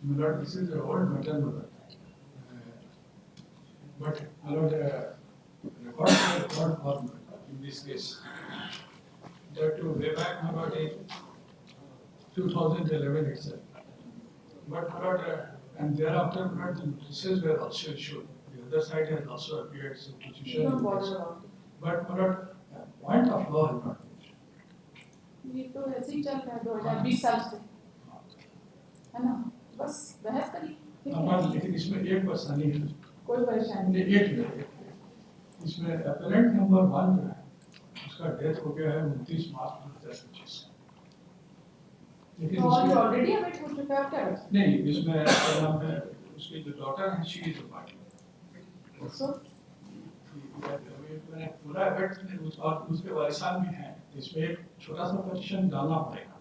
My lord, this is an old matter, my lord. But my lord, record form in this case. That to way back, my lord, in 2011 itself. But my lord, and thereafter, my lord, the notices were also issued. The other side has also appeared substitution. But my lord, point of law has not been. ये तो ऐसे ही चल रहा है 2020 साल से, है ना? बस बहस करी। लेकिन इसमें एक परेशानी है। कोई परेशानी नहीं। एक मिनट, इसमें अपरेंट नंबर 1 जो है, उसका डेथ हो गया है 29 मार्च 2025। लेकिन तो ऑलरेडी अवेट हो चुका है, क्या है? नहीं, इसमें नाम है उसकी जो डॉटर है, शी इज पार्टी। सो मैंने पूरा अवेट और उसके वारिसान भी हैं, इसमें एक छोटा सा पोजीशन डालना पड़ेगा।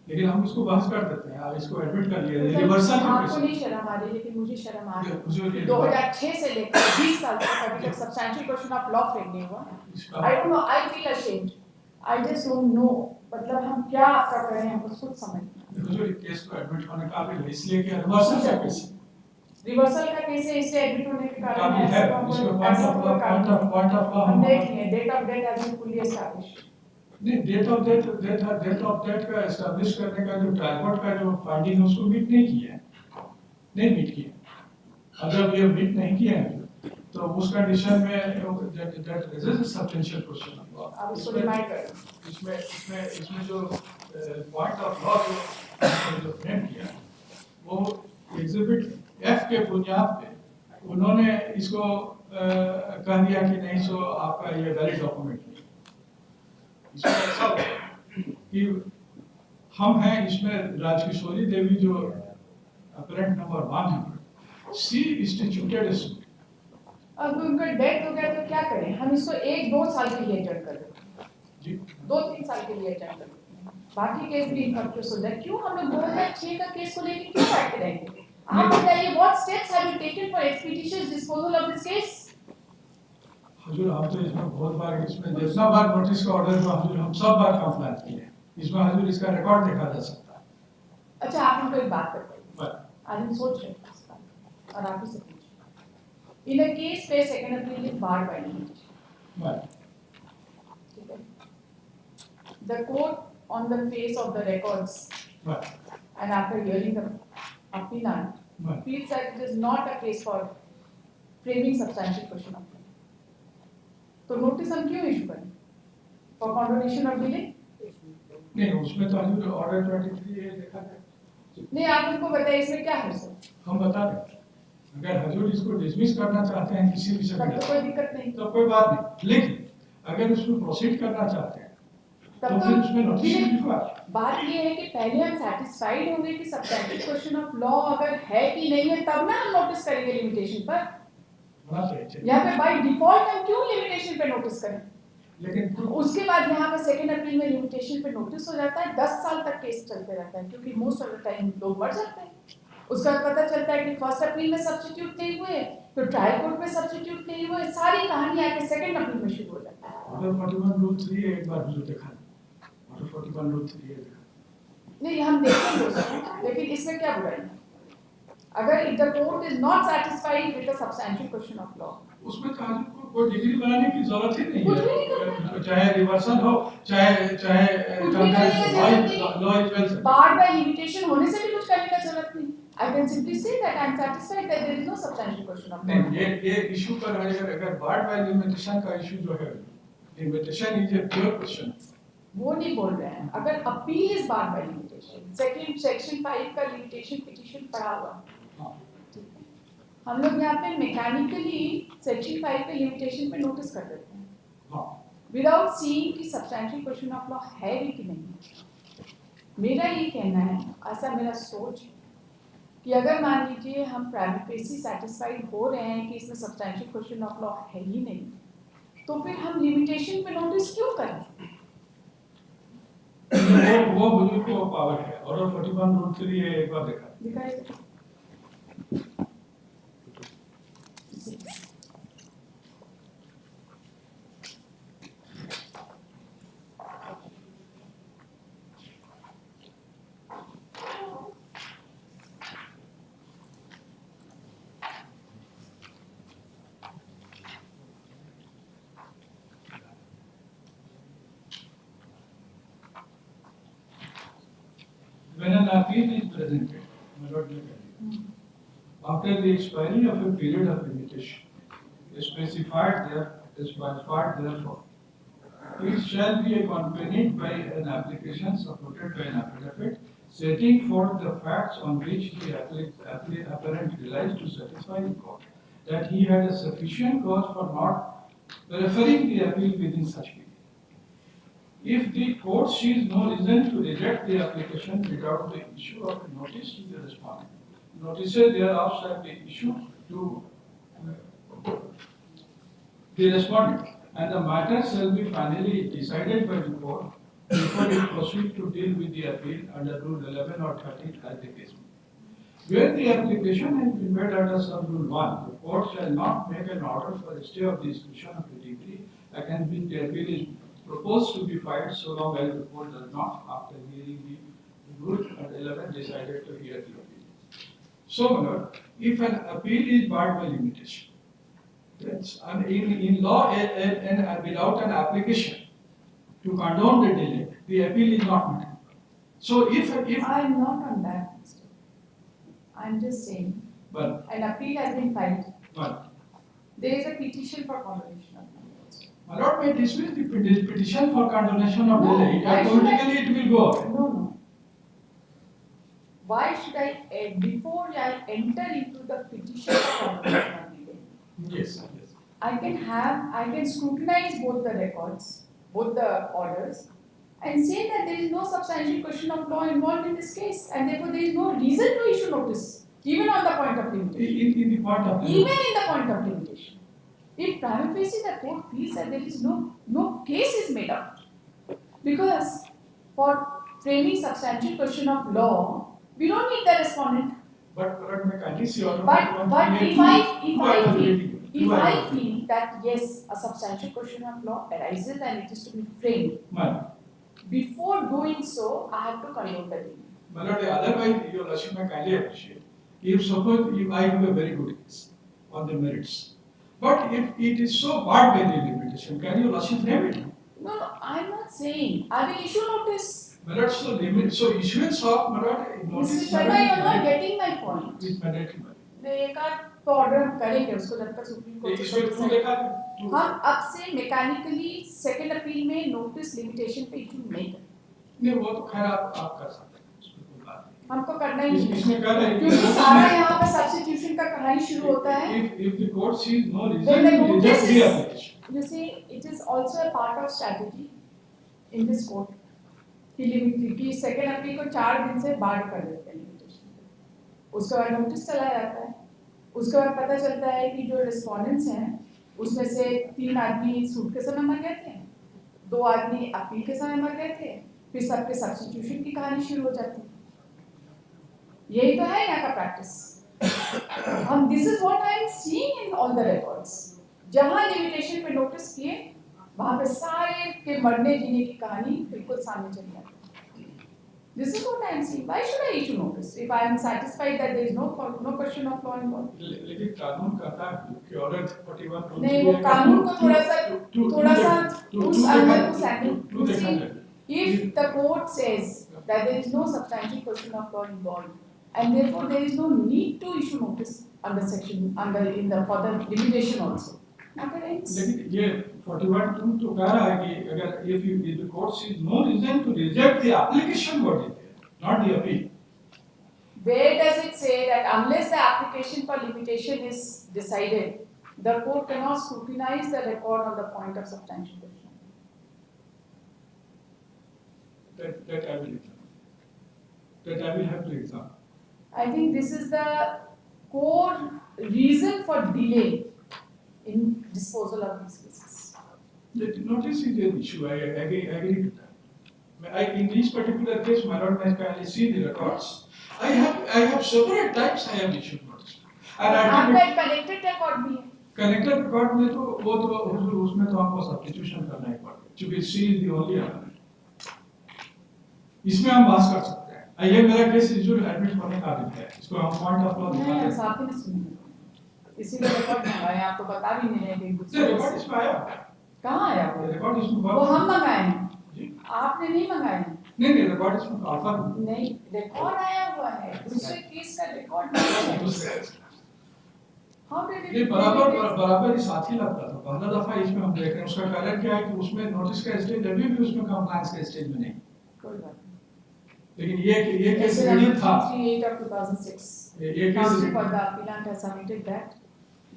लेकिन हम इसको बहस कर देते हैं, आप इसको एडमिट कर लिए रिवर्सल। आपको नहीं शर्म आ रही, लेकिन मुझे शर्म आ रही है। 2006 से लेकर 20 साल तक अभी तक substantial question of law frame नहीं हुआ। I don't know, I feel ashamed, I just don't know, मतलब हम क्या कर रहे हैं हमको खुद समझ नहीं। मुझे केस को एडमिट होने का भी इसलिए कि रिवर्सल का केस है, रिवर्सल का केस है, इसलिए एडमिट होने के कारण है। इसमें पॉइंट ऑफ लॉ हम देख लिए, date of death has been fully established. नहीं, डेट ऑफ डेथ का एस्टैब्लिश करने का जो ट्रायल कोर्ट का जो फाइंडिंग है उसको मीट नहीं किया है, नहीं मीट किया। अगर ये मीट नहीं किया है तो उस कंडीशन में that raises substantial question of law. अब इसको रिमाइंड करें, इसमें जो पॉइंट ऑफ लॉ जो फ्रेम किया वो एग्जिबिट एफ के बुनियाद पे उन्होंने इसको कह दिया कि नहीं, सो आपका ये वैलिड डॉक्यूमेंट नहीं। इसमें ऐसा कि हम हैं, इसमें राजकिशोरी देवी जो अपरेंट नंबर 1 है, सी इंस्टीट्यूटेड सूट। अब उनका डेथ हो गया तो क्या करें? हम इसको 1-2 साल के लिए एडजस्ट कर दें जी, 2-3 साल के लिए एडजस्ट कर दें, बाकी केस भी इनफेक्टिव हो जाए। क्यों हम लोग 2006 का केस को लेकर क्यों बैठे रहेंगे? आप बताइए, what steps have you taken for expeditious disposal of this case? हजूर, हम तो इसमें बहुत बार, इसमें जितना बार नोटिस का ऑर्डर हुआ हजूर, हम सब बार कंप्लाइंट किए। इसमें हजूर इसका रिकॉर्ड देखा जा सकता है। अच्छा, आप हमको एक बात बताइए, आज हम सोच रहे हैं इस बात और आप ही से पूछें, इन अ केस पे second appeal is bar by limitation, ठीक है? The court on the face of the records, and after hearing the appeal, feels that it is not a case for framing substantial question of law. तो notice हम क्यों issue करें? For condonation of delay? नहीं, उसमें तो हजूर order 23 ये देखा है। नहीं, आप उनको बताइए इसमें क्या है सर? हम बता दें, अगर हजूर इसको डिसमिस करना चाहते हैं किसी भी तब तो कोई दिक्कत नहीं, तो कोई बात नहीं। लेकिन अगर उसमें प्रोसीड करना चाहते हैं तो फिर उसमें नोटिस लिखवा। बात ये है कि पहले हम सैटिस्फाइड होंगे कि सब्सटेंशियल क्वेश्चन ऑफ लॉ अगर है कि नहीं है, तब ना हम नोटिस करेंगे लिमिटेशन पर। यहाँ पे बाय डिफॉल्ट हम क्यों लिमिटेशन पे नोटिस करें? लेकिन उसके बाद यहाँ पे सेकंड अपील में लिमिटेशन पे नोटिस हो जाता है, 10 साल तक केस चलते रहता है, क्योंकि मोस्ट ऑफ द टाइम लोग मर जाते हैं। उसका पता चलता है कि फर्स्ट अपील में सब्स्टिट्यूट नहीं हुए, तो ट्रायल कोर्ट में सब्स्टिट्यूट नहीं हुए, सारी कहानी आके सेकंड अपील में शुरू हो जाती है। ऑर्डर 41 रूल 3 एक बार जो देखा, ऑर्डर 41 रूल 3 देखा नहीं, हम देखेंगे उसको, लेकिन इसमें क्या बुराई है? अगर if the court is not satisfied with the substantial question of law, उसमें तो आज कोई डिग्री बनाने की जरूरत ही नहीं है, चाहे रिवर्सल हो, चाहे law is well. Bar by limitation होने से भी कुछ करने का जरूरत नहीं। I can simply say that I am satisfied that there is no substantial question of law. नहीं, ये इशू पर अगर बार बाय लिमिटेशन का इशू जो है, limitation is a pure question, वो नहीं बोल रहे हैं। अगर appeal is bar by limitation, section 5 का लिमिटेशन पिटीशन पड़ा हुआ, हम लोग यहाँ पे मैकेनिकली सेक्शन 5 के लिमिटेशन पे नोटिस कर देते हैं विदाउट सीइंग कि सब्सटेंशियल क्वेश्चन ऑफ लॉ है भी कि नहीं। मेरा ये कहना है, ऐसा मेरा सोच है कि अगर मान लीजिए हम प्राइमा फेसी सैटिस्फाइड हो रहे हैं कि इसमें सब्सटेंशियल क्वेश्चन ऑफ लॉ है ही नहीं, तो फिर हम लिमिटेशन पे नोटिस क्यों करें? वो बुजुर्ग को पावर है। ऑर्डर 41 रूल 3 एक बार देखा दिखाइए। when an appeal is presented, my lord, after the expiry of a period of limitation, specified therefore, it shall be accompanied by an application supported by an affidavit setting forth the facts on which the appellant relies to satisfy the court that he had a sufficient cause for not referring the appeal within such period. If the court sees no reason to reject the application without the issue of a notice to the respondent, notices thereof shall be issued to the respondent, and the matter shall be finally decided by the court before it proceed to deal with the appeal under Rule 11 or 13 as the case may be. Where the application has been made under Sub Rule 1, the court shall not make an order for a stay of the execution of the decree against which the appeal is proposed to be filed so long as the court does not, after hearing the Rule 11, decided to hear the appeal. So, my lord, if an appeal is barred by limitation, that's in law, and without an application to condone the delay, the appeal is not made. So if I am not on that, Mr. I'm just saying, well, an appeal has been filed. well, There is a petition for condonation of delay. my lord may dismiss the petition for condonation of No, delay. why should Automatically it will go away. No. Why should I, before I enter into the petition for condonation of delay, Yes. I can scrutinize both the records, both the orders, and say that there is no substantial question of law involved in this case, and therefore there is no reason to issue notice, even on the point of limitation. In the point of Even in the point of limitation. If prima facie the court feels that there is no case is made out, because for framing substantial question of law, we don't need the respondent. But may kindly see order. But if I feel that yes, a substantial question of law arises and it is to be framed, before doing so, I have to condone the delay. My lord, otherwise, your lordship may kindly appreciate. If suppose I have a very good case on the merits, but if it is so barred by the limitation, can your lordship frame it? No, I'm not saying. I will issue notice. My lord, so issuance of, my lord, notice. Mr. Sharma, you are not getting my point. It's mandatory. एक आध तो order हम करेंगे उसको जब तक supreme court इसमें क्यों देखा? हम अब से मैकेनिकली सेकंड अपील में नोटिस लिमिटेशन पे इशू नहीं करेंगे। नहीं वो तो खैर आप कर सकते हैं उसमें कोई बात नहीं। हमको करना ही नहीं। इसमें कर रहे हैं क्योंकि सारा यहाँ पे सब्स्टिट्यूशन का कहानी शुरू होता है। If the court sees no reason to reject the application. You see, it is also a part of strategy in this court. कि सेकंड अपील को 4 दिन से बार कर देते हैं लिमिटेशन। उसके बाद नोटिस चला जाता है। उसके बाद पता चलता है कि जो रिस्पोंडेंट्स हैं उसमें से 3 आदमी सूट के समय मर गए थे, 2 आदमी अपील के समय मर गए थे, फिर सबके सब्स्टिट्यूशन की कहानी शुरू हो जाती है। यही तो है यहाँ का प्रैक्टिस। हम this is what I am seeing in all the records. जहाँ लिमिटेशन पे नोटिस किए वहाँ पे सारे के मरने जीने की कहानी बिल्कुल सामने चली जाती है। This is what I am saying. Why should I issue notice if I am satisfied that there is no question of law involved? लेकिन कानून कहता है कि ऑर्डर 41 नहीं वो कानून को थोड़ा सा उस अंदर उस angle if the court says that there is no substantial question of law involved and therefore there is no need to issue notice under in the for the limitation also. लेकिन ये 41 तो कह रहा है कि अगर if the court sees no reason to reject the application, what is there, not the appeal. Where does it say that unless the application for limitation is decided, the court cannot scrutinize the record on the point of substantial question? That I will examine. That I will have to examine. I think this is the core reason for delay in disposal of these cases. The notice is an issue. I agree with that. In this particular case, my lord, I can see the records. I have several times I have issued notice. And आपका connected record भी है. Connected record में तो वो तो उसमें तो हमको substitution करना ही पड़ेगा. क्योंकि C is the only element. इसमें हम बात कर सकते हैं. ये मेरा केस जो एडमिट होने का है. इसको हम पॉइंट ऑफ लॉ दिखा दें. साथ ही सुनिए. इसीलिए रिकॉर्ड मंगाया आपको बता भी नहीं रहे कि रिकॉर्ड इसमें आया कहाँ आया रिकॉर्ड इसमें वो हम मंगाए हैं आपने नहीं मंगाए हैं नहीं नहीं रिकॉर्ड इसमें ऑफर नहीं रिकॉर्ड आया हुआ है दूसरे केस का रिकॉर्ड नहीं है दूसरे हाउ डिड ये बराबर ही साथ ही लगता था पहला दफा इसमें हम देख रहे हैं उसका कारण क्या है कि उसमें नोटिस का स्टेज अभी भी उसमें कंप्लायंस का स्टेज में नहीं कोई बात नहीं लेकिन ये केस रेडी था 38 of 2006 ये case counsel for the appellant has submitted that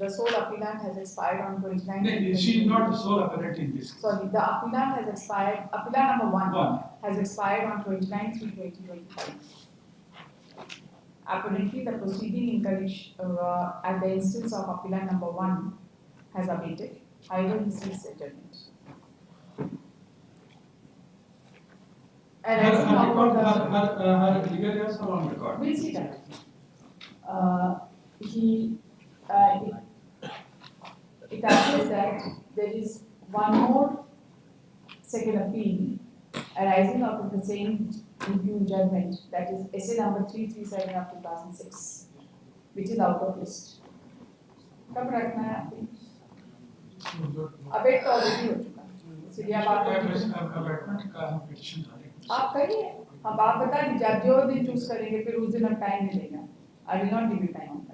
the sole appellant has expired on 29 नहीं she is not the sole appellant in this sorry the appellant has expired appellant number 1 One. has expired on 29/3/2025 apparently the proceeding at the instance of appellant number 1 has abated however he seeks adjournment and her legal years are on record we'll see that it appears that there is one more second appeal arising out of the same review judgment, that is essay number 337 of 2006, which is out of list. कब रखना है आपको? Abate तो already हो चुका है, इसलिए आप अबेटमेंट का हम पिटीशन डालेंगे आप करिए, अब आप बता दीजिए आप जो दिन चूज करेंगे फिर उस दिन हम टाइम मिलेगा. I will not give you time on that.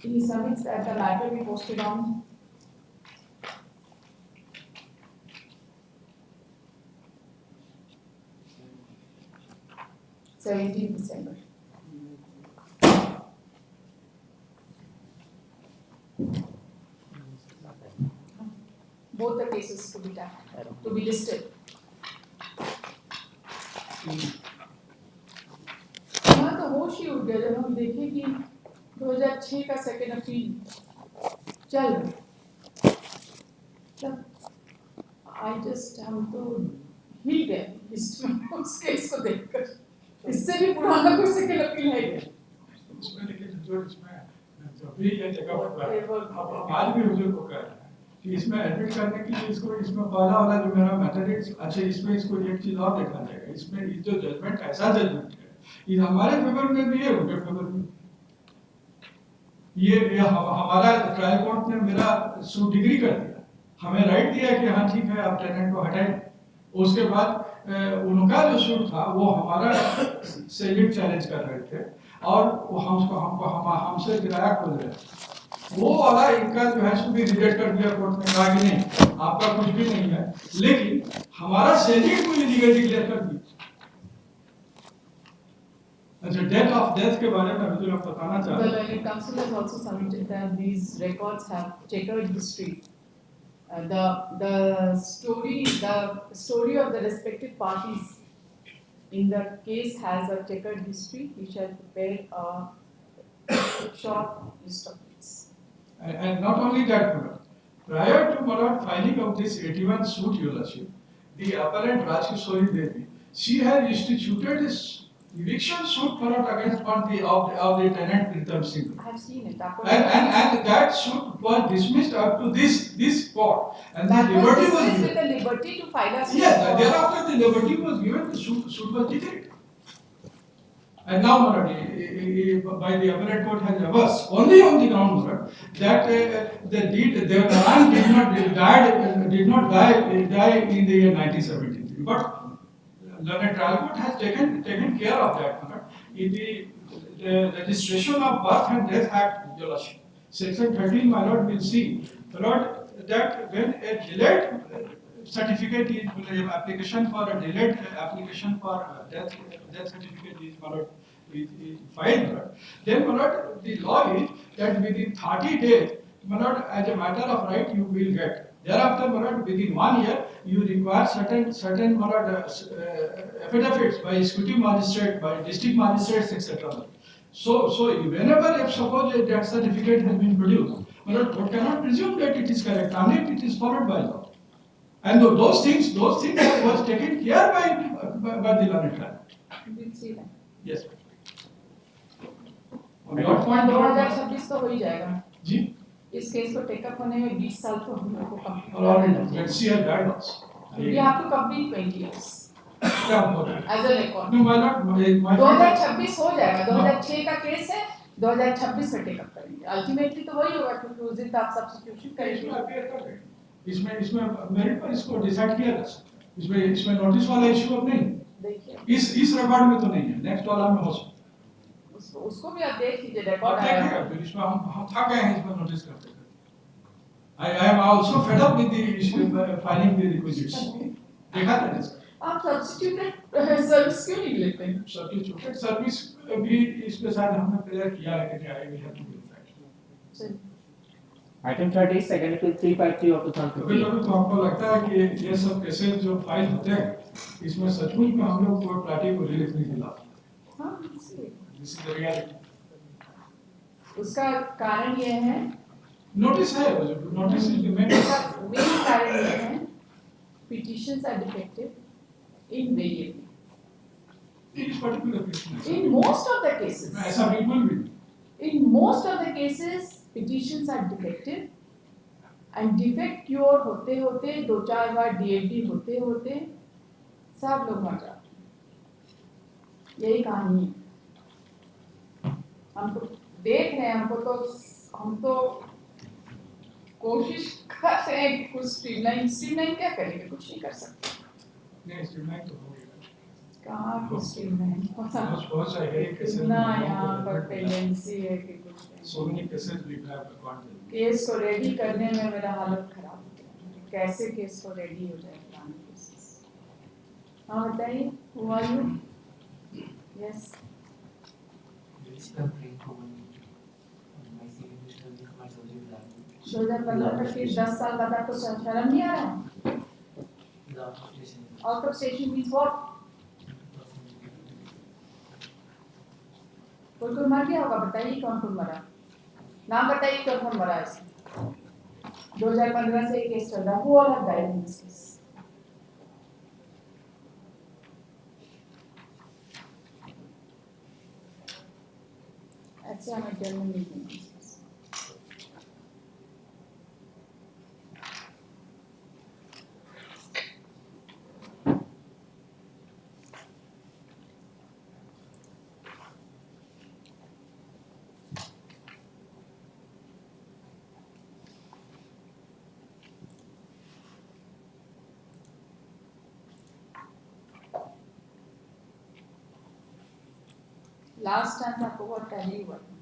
He submits that the matter be posted on 17th December. Both the cases to be done, to be listed. यहाँ तो होश ही उड़ गया जब हम देखें कि 2006 का सेकेंड अपील चल तब हम तो हिल गए उस केस को देखकर इससे भी पुराना कोई सेकेंड अपील है क्या? इसमें लेकिन जो इसमें जब भी ये जगह पर आज भी हुजूर को कह रहा है कि इसमें एडमिट करने के लिए इसको इसमें पहला वाला जो मेरा मेथड है अच्छा इसमें इसको एक चीज और देखा जाएगा इसमें जो जजमेंट ऐसा जजमेंट है ये हमारे फेवर में भी है उनके फेवर में ये हमारा ट्रायल कोर्ट ने मेरा सूट डिग्री कर दिया हमें राइट दिया कि हाँ ठीक है आप टेनेंट को हटाएं उसके बाद उनका जो सूट था वो हमारा सेलिट चैलेंज कर रहे थे और वो हमसे किराया खोल रहे थे वो वाला इनका जो है सो भी रिजेक्ट कर दिया कोर्ट ने कहा कि नहीं आपका कुछ भी नहीं है लेकिन हमारा सेलिट को लीगल डिक्लेयर कर दिया अच्छा डेथ के बारे में मुझे आप बताना चाहते हैं The council has also submitted that these records have checkered history. The story of the respective parties in the case has a checkered history. We shall prepare a short list of these. And not only that, prior to filing of this 81 suit, Your Lordship, the appellant Rajkishori Devi, she had instituted this eviction suit against one of the tenant Pritam Singh. I have seen it. And that suit was dismissed up to this court. And that the liberty was given. given. The liberty to file a suit. Yes, thereafter the liberty was given, the suit was declared. And now, by the appellate court has reversed only on the ground that the man did not die in the year 1973. But the trial court has taken care of that. In the Registration of Birth and Death Act, Your Lordship, Section 13, my lord, will see, my lord, that when a delayed certificate is application for a delayed application for death certificate is, my lord, is filed, then my lord, the law is that within 30 days, my lord, as a matter of right, you will get. Thereafter, my lord, within 1 year, you require certain my lord, affidavits by executive magistrate, by district magistrates, etc. So whenever, if suppose a death certificate has been produced, my lord, one cannot presume that it is correct unless it is followed by law. And those things was taken care by the learned trial. We'll see that. Yes. On your point, 2026 तो हो ही जाएगा जी इस case को take up होने में 20 साल तो हम लोग को complete let's see her guidance. We have to complete 20 years क्या बोल रहे हैं? as a record. No, my lord, my 2026 हो जाएगा 2006 का केस है 2026 में टेकअप करेंगे। अल्टीमेटली तो वही होगा क्योंकि उस दिन आप सब्स्टिट्यूशन करेंगे। इसमें अपीयर कर देंगे। इसमें मेरिट पर इसको डिसाइड किया जा सकता है। इसमें नोटिस वाला इश्यू अब नहीं। देखिए इस रिकॉर्ड में तो नहीं है, नेक्स्ट वाला में हो सकता है। उसको भी आप देख लीजिए, रिकॉर्ड रिकॉर्ड देखेगा। फिर इसमें हम थक गए हैं इसमें नोटिस करते करते। I am also fed up with the issue filing the requisites. देखा था इसका। आप सब्स्टिट्यूटेड सर्विस क्यों नहीं लेते हैं? सब्स्टिट्यूटेड सर्विस भी इसके साथ हमने क्लियर किया है कि I will have to do that. Item 30 is second April 353 of 2015. कभी तो हमको लगता है कि ये सब केसेस जो फाइल होते हैं इसमें सचमुच में हम लोग कोर्ट पार्टी को रिलीफ नहीं दिला। हाँ, दिस इज द रियलिटी। उसका कारण ये है, नोटिस है, नोटिस इज द मेन कारण ये है, petitions are defective invariably. इस पर्टिकुलर केस में In most of the cases. ऐसा बिल्कुल भी नहीं। In most of the cases, petitions are defective, and defect cure होते होते 2-4 बार DFD होते होते सब लोग मर जाते हैं। यही कहानी है। हम तो देख रहे हैं, हम तो कोशिश कर रहे हैं कुछ स्ट्रीमलाइन क्या करेंगे, कुछ नहीं कर सकते। नहीं, स्ट्रीमलाइन तो हो गया। कहाँ कुछ स्ट्रीमलाइन बहुत सारे केसेस ना यहाँ पर पेंडेंसी है कि कुछ so many cases we have recorded. Case को रेडी करने में मेरा हालत खराब हो गया। कैसे केस को रेडी हो जाए पुराने केसेस। हाँ बताइए, who are you? Yes. दो हजार 15 तक के 10 साल बाद आपको शर्म नहीं आ रहा? Out of station means what? कोई मर गया होगा, बताइए कौन मरा, नाम बताइए कौन मरा है। 2015 से एक केस चल रहा है, who all have died in this case? ऐसे हमें जन्म नहीं देंगे। लास्ट टाइम आपको बहुत पहले हुआ था।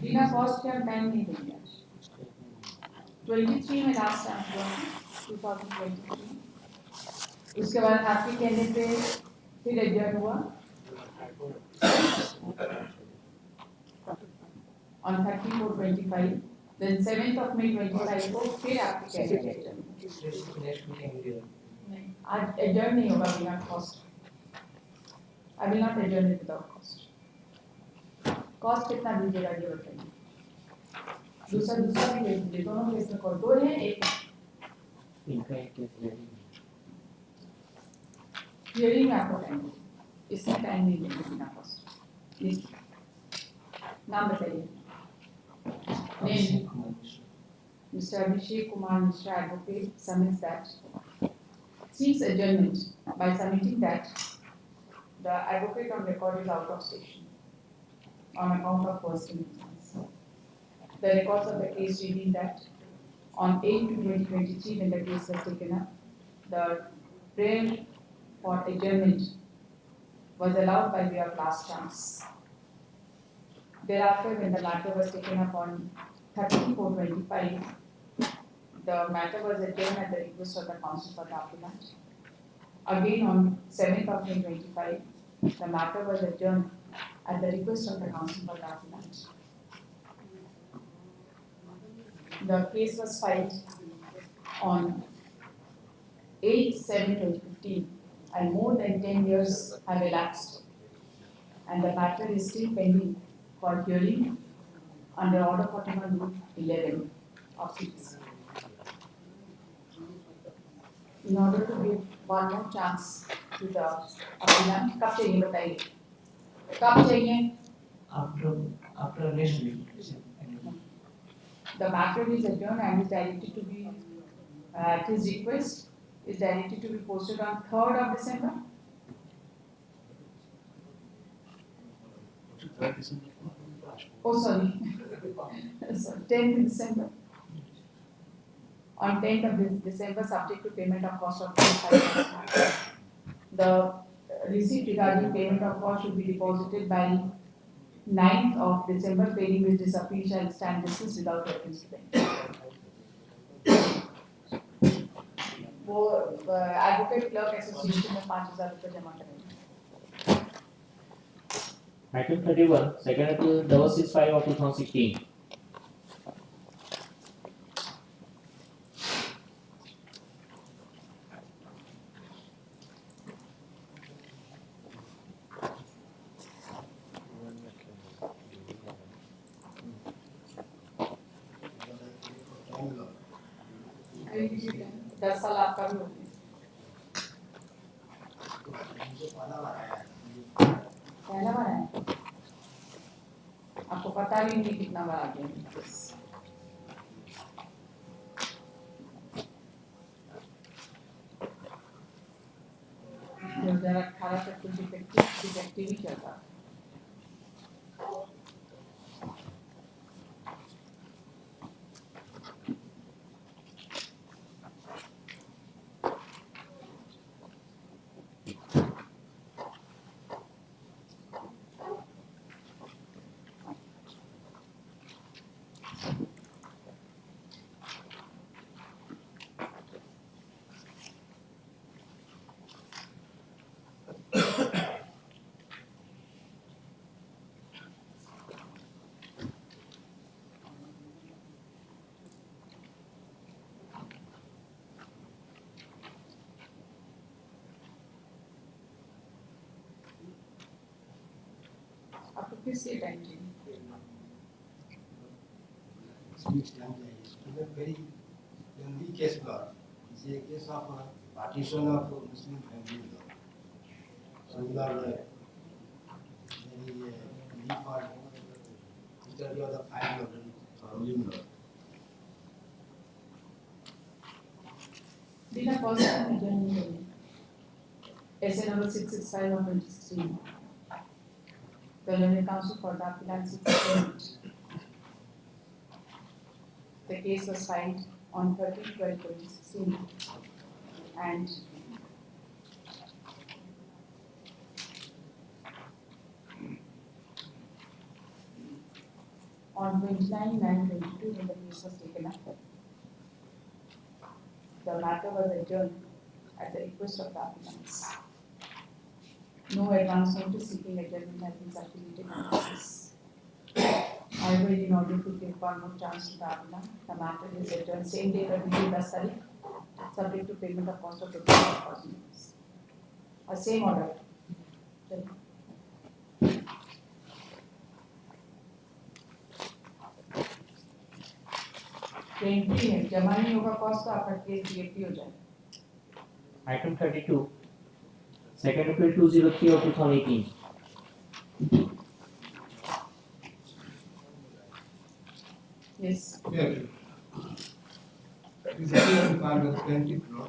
बिना कॉस्ट के हम टाइम नहीं देंगे आज। 23 में लास्ट टाइम हुआ, 2023। उसके बाद आपके कहने पे फिर एडजर्न हुआ on 30/4/25, then 7th of May 25 को फिर आपके कहने पे एडजर्न। नहीं, आज एडजर्न नहीं होगा बिना cost. I will not adjourn it without cost. Cost कितना दीजिएगा ये बताइए। दूसरा भी ले लीजिए, दोनों केस में कॉल 2 है, एक हियरिंग आपको टाइम, इसमें टाइम नहीं देंगे बिना कॉस्ट। नाम बताइए। Mr. Abhishek Kumar Mishra, advocate, submits that seeks adjournment by submitting that the advocate on record is out of station on account of personal reasons. The records of the case reveal that on 8/2023, when the case was taken up, the prayer for adjournment was allowed by way of last chance. Thereafter, when the matter was taken up on 30/4/25, the matter was adjourned at the request of the counsel for the appellant. Again, on 7th of May 25, the matter was adjourned at the request of the counsel for the appellant. The case was filed on 8/7/2015, and more than 10 years have elapsed, and the matter is still pending for hearing under Order 41/11 of CPC. In order to give one more chance to the appellant, कब चाहिए बताइए, कब चाहिए? After next week. The matter is adjourned and is directed to be, at his request, is directed to be posted on 3rd of December. Oh, sorry. Sorry, 10th December. On 10th of December, subject to payment of cost of 25%. The receipt regarding payment of cost should be deposited by 9th of December, failing which this appeal shall stand dismissed without reference to them. वो advocate clerk association में 5,000 रुपये जमा करेंगे. Item 31, second appeal 665 of 2016. दस साल आपका भी हो गया. पहला बार है. आपको पता भी नहीं कितना बार आ गया. जरा 18 तक कुछ डिफेक्टिव ही चलता. आपको किस से टाइम चाहिए? Very lengthy case law. It's a case of partition of Muslim family law. So we are very need for study of the file law, ruling law. Dina person adjournment. SA number 665 of 2016. Preliminary counsel for the appellant 668. The case was filed on 13/12/2016 and on 29/9/22 when the case was taken up. The matter was adjourned at the request of the appellants. No advance notice seeking adjournment has been circulated on the case. However, in order to give one more chance to the appellant, the matter is adjourned same day that we did the study, subject to payment of cost of 55,000 rupees. Same order. Entry है, जमा नहीं होगा cost तो आपका case DAP हो जाएगा. Item 32, second appeal 203 of 2018. Yes. Yeah. It is again filed with the plaintiff law.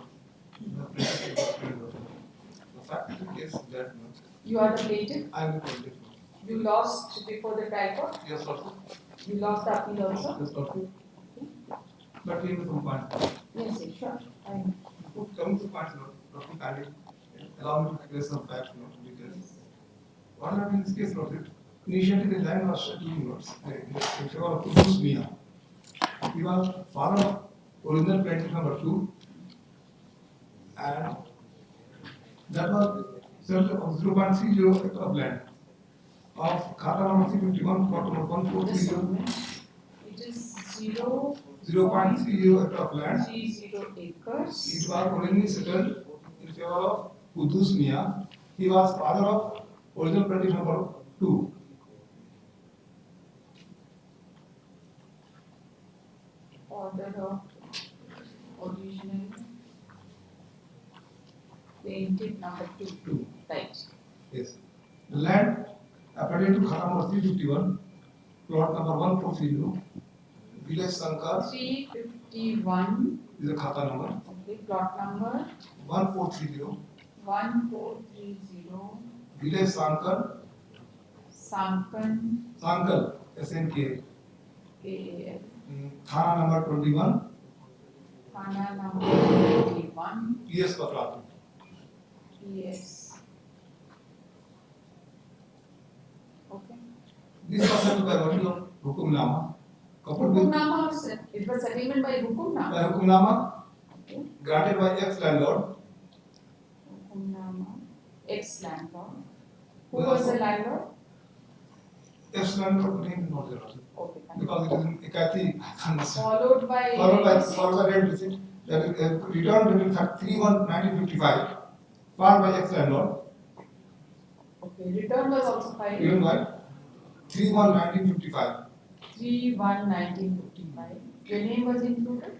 The fact of the case is that You are the plaintiff. I am the plaintiff. You lost before the trial court. Yes, sir. You lost the appeal also. Yes, sir. But here is some point. Yes, yes, sure. Coming to point, Dr. Khalid, allow me to express some facts, because what happened in this case, initially the land was settling in favor of Kudus Mia. He was father of original plaintiff number 2, and that was sold of 0.30 acre of land of Khata number 351, plot number 1430. It is 0.30 0.30 acre of land. acres. It was originally settled in favor of Kudus Mia. He was father of original plaintiff number 2. Order of original plaintiff number 2. Right. Yes. The land appertaining to Khata number 351, plot number 1430, village Sankar 351. is the Khata number. Okay, plot number 1430, 1430. village Sankar Sankal, SNK, KAL. Thana number 21, Thana number 21. PS Patratu. Yes. Okay. This was settled by virtue of Hukumnama, coupled with Hukumnama, it was settlement by Hukumnama. by Hukumnama Okay. granted by ex-landlord. Hukumnama, ex-landlord. Who was the landlord? Ex-landlord name not there also. Okay, fine. Because it is in Ekati, Followed by followed by rent receipt, that is returned during 3/1/1955, filed by ex-landlord, Okay, return was also filed. given by 3/1/1955. 3/1/1955. Your name was included?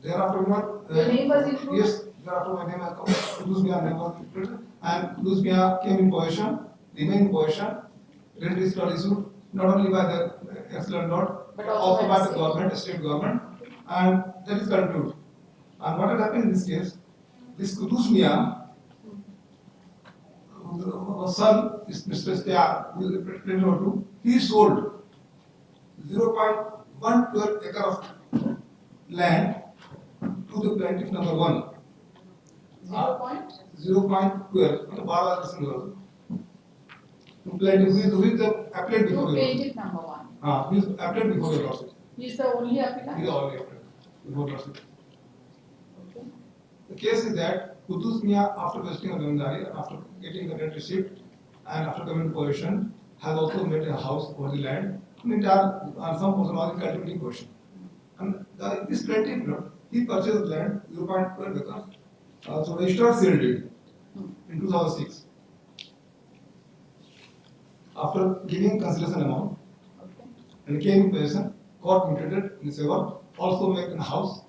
Thereafter, what? Your name was included? Yes, thereafter my name has come. Kudus Mia name was included, and Kudus Mia came in possession, remained in possession. Rent receipt was issued not only by the ex-landlord, But but also also by by the the state. government, state government, and that is continued. And what had happened in this case? This Kudus Mia, whose son is Mr. Stiar, who is represented to, he sold 0.112 acre of land to the plaintiff number 1. 0 point? 0.12. The bar was listening also. To plaintiff who is the appellate To before the plaintiff number 1. He is appellate before the lawsuit. He is the only He is applicant? only appellate before the lawsuit. Okay. The case is that Kudus Mia, after vesting of Zamindari and after getting the rent receipt and after coming to possession, has also made a house over the land, and some portion was in cultivating possession. And this plaintiff, he purchased land 0.12 acres, so registered sale deed in 2006. After giving consideration amount Okay. and came in possession, court mutated in his favor, also made a house,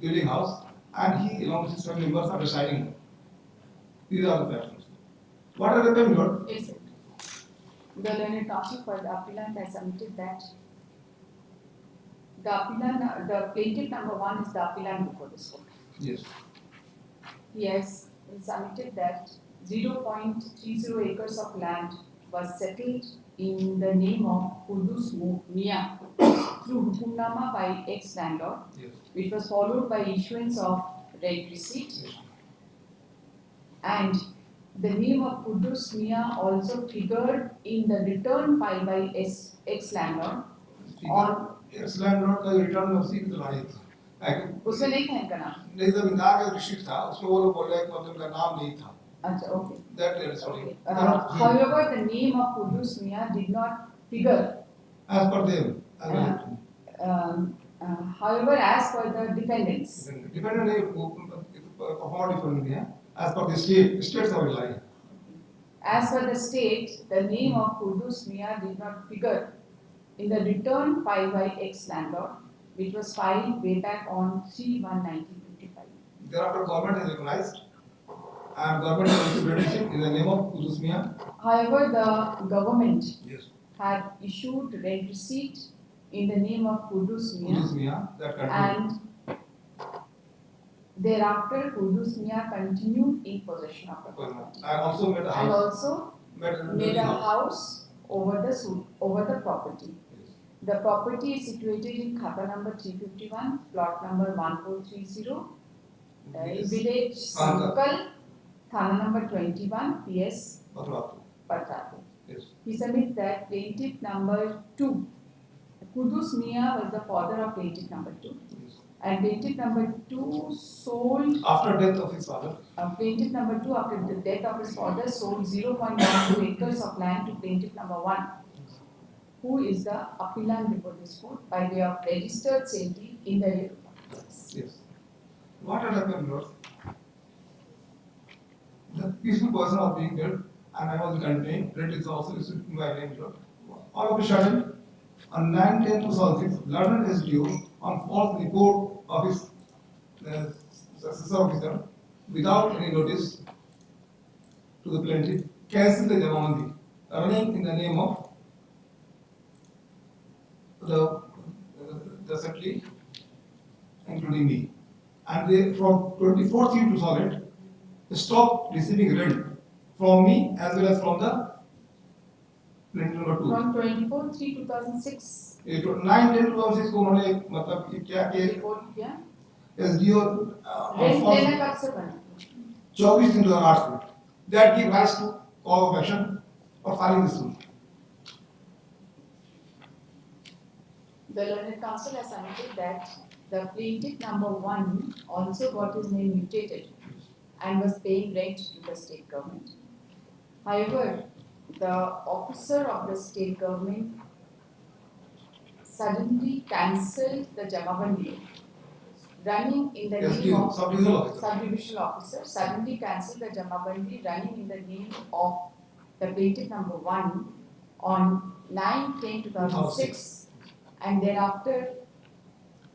building house, and he along with his family members are residing. These are the factors. What are the payment? Yes, sir. The learned counsel for the appellant has submitted that the plaintiff number 1 is the appellant before this court. Yes. He has submitted that 0.30 acres of land was settled in the name of Kudus Mia through Hukumnama by ex-landlord, Yes. which was followed by issuance of rent receipt. Yes. And the name of Kudus Mia also figured in the return filed by ex-landlord on ex-landlord का return नफसी की तो नहीं था। उसमें नहीं था इनका नाम। नहीं जमींदार का रिसीट था, उसमें वो लोग बोल रहे हैं कि मतलब का नाम नहीं था। अच्छा, okay. That they are sorry. Okay. However, the name of Kudus Mia did not figure. As per them. As well. However, as per the defendants. Dependent नहीं perform different है. As per the states of lie. As per the state, the name of Kudus Mia did not figure in the return filed by ex-landlord, which was filed way back on 3/1/1955. Thereafter, government has recognized and government has issued receipt in the name of Kudus Mia. However, the government Yes. had issued rent receipt in the name of Kudus Mia, Kudus Mia that continued. and thereafter Kudus Mia continued in possession of the property And also made a and house. also Made made a house. house over the property. Yes. The property is situated in Khata number 351, plot number 1430, Yes. village Sankal, Thana number 21, PS Patratu. Patratu. Yes. He submits that plaintiff number 2, Kudus Mia was the father of plaintiff number 2, Yes. and plaintiff number 2 sold, After death of his father. plaintiff number 2 after the death of his father sold 0.12 acres of land to plaintiff number 1, who is the appellant before this court by way of registered sale deed in the year 2006. Yes. What had happened was, the peaceful person was being killed, and I was contained. Rent is also issued in my name. All of a sudden, on 9/10/2006, London SDO, on false report of his successor officer, without any notice to the plaintiff, cancelled the Jamamandi, running in the name of the settlee, including me. And they, from 24/3/2008, stopped receiving rent from me as well as from the print number 2 From 24/3/2006 ये तो 9/10/2006 को उन्होंने मतलब ये क्या कि report किया। SDO rent लेना कब से बना? 24/3/2008 को that give rise to call of action for filing this suit. The learned counsel has submitted that the plaintiff number 1 also got his name mutated and was paying rent to the state government. However, the officer of the state government suddenly cancelled the Jamabandi running in the name SDO, of subdivisional officer. suddenly cancelled the Jamabandi running in the name of the plaintiff number 1 on 9/10/2006 and thereafter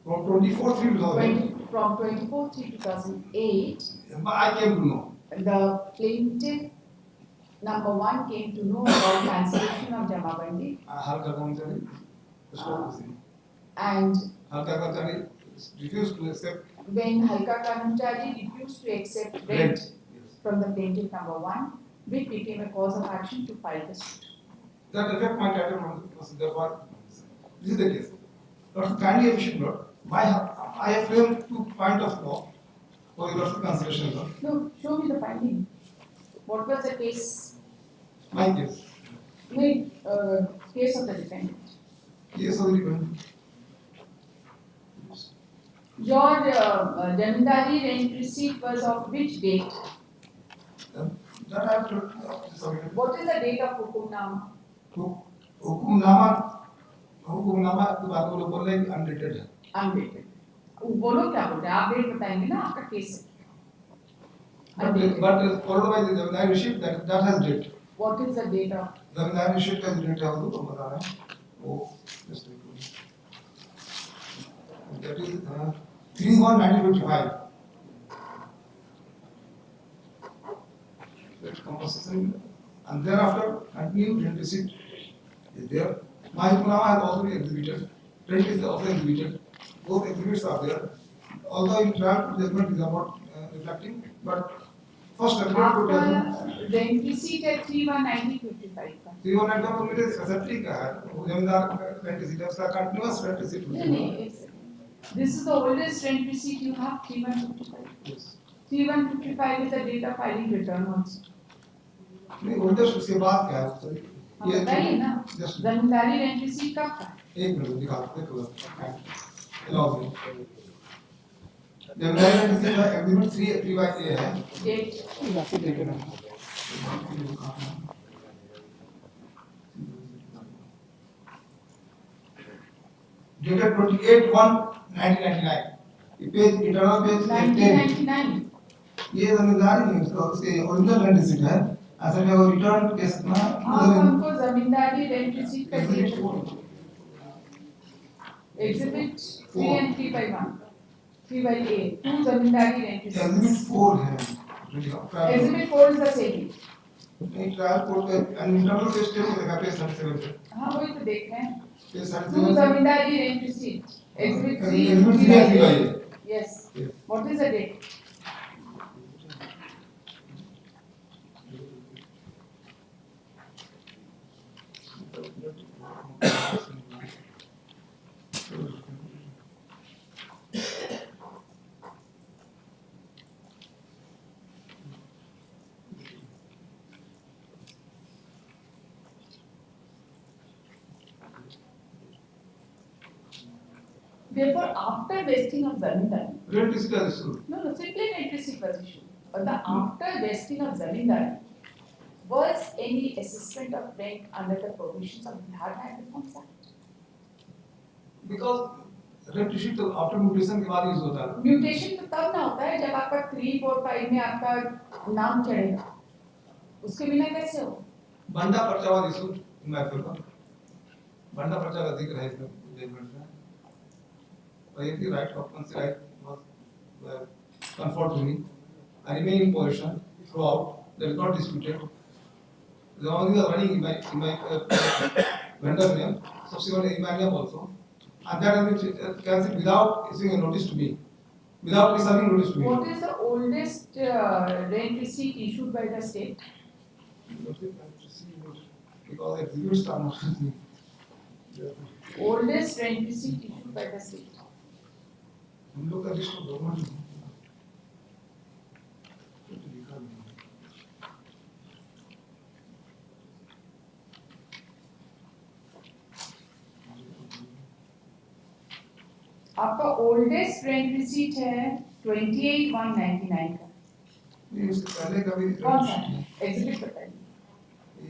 From 24/3/2008, from 24/3/2008 I came to know. the plaintiff number 1 came to know about cancellation of Jamabandi हल्का कर्मचारी and हल्का कर्मचारी refused to accept when Halka Karmachari refused to accept rent from the plaintiff number 1, which became a cause of action to file the suit. that affect my title was therefore this is the case. Dr. Kindly appreciate not I have framed 2 point of law for your consideration law. No, show me the finding. What was the case? My case. No, case of the defendant. Case of the defendant. Your Jamindari rent receipt was of which date? That I have to sorry. What is the date of Hukumnama? हुकुमनामा के बात वो लोग बोल रहे हैं undated है. Undated. बोलो क्या बोल रहे हैं? आप डेट बताएंगे ना आपका case But followed by the Jamindari receipt that has date. What is the date of? Jamindari receipt का date है वो तो बता रहे हैं. वो just that is 3/1/1955. That composition and thereafter continued rent receipt is there. My hukumnama has also been exhibited. Rent is also exhibited. Both exhibits are there. Although in draft judgment is not reflecting, but first referred to judgment. Rent receipt है 3/1/1955 का. 3/1 का मेरे separately का है. वो जमींदार rent receipt है उसका continuous rent receipt. नहीं, this is the oldest rent receipt you have 3/1/55. Yes. 3/1/55 is the date of filing return also. नहीं oldest उसके बाद क्या है सर? ये बताइए ना. जमींदारी रेंट रिसीट कब का? एक मिनट दिखाते हैं. Allow me. जमींदारी rent receipt का exhibit 3/3/A है. Date. Dated 28/1/1999. ये पेज इंटरनल पेज 1999. ये जमींदारी नहीं उसके ओरिजिनल रेंट रिसीट है. असल में वो रिटर्न केस ना आप हमको जमींदारी रेंट रिसीट का Exhibit date 4. Exhibit 3 and 3/1. 3/A. 2 zamindari rent receipt. Exhibit 4 है. Exhibit 4 is the same. नहीं ट्रायल कोर्ट का इंटरनल पेज टेबल देखा पेज 37 पे. हाँ वही तो देख रहे हैं. Page 2 37 zamindari rent receipt. Exhibit 3. Exhibit 3 and 3/A. Yes. Yes. What is the date? Therefore, after vesting of zamindari, Rent receipt is issued. no, simply rent receipt was issued. But the after vesting of zamindari, was any assessment of rent under the provisions of Bihar Land Reforms Act? Because rent receipt तो after mutation के बाद use होता है. Mutation तो तब ना होता है जब आपका 3, 4, 5 में आपका नाम चढ़ेगा. उसके बिना कैसे हो? बंदा पर्चा was issued in my favour. बंदा पर्चा का जिक्र है इसमें जजमेंट में. और ये right of consider was conferred to me. I remain in possession throughout. That is not disputed. The only are running in my vendor name, subsequently in my name also. And that has been cancelled without issuing a notice to me, without serving notice to me. What is the oldest rent receipt issued by the state? because exhibits are not. Oldest rent receipt issued by the state. हम लोग का list government आपका oldest rent receipt है 28/1/99 का। नहीं उससे पहले का भी कौन सा एग्जिबिट बताइए।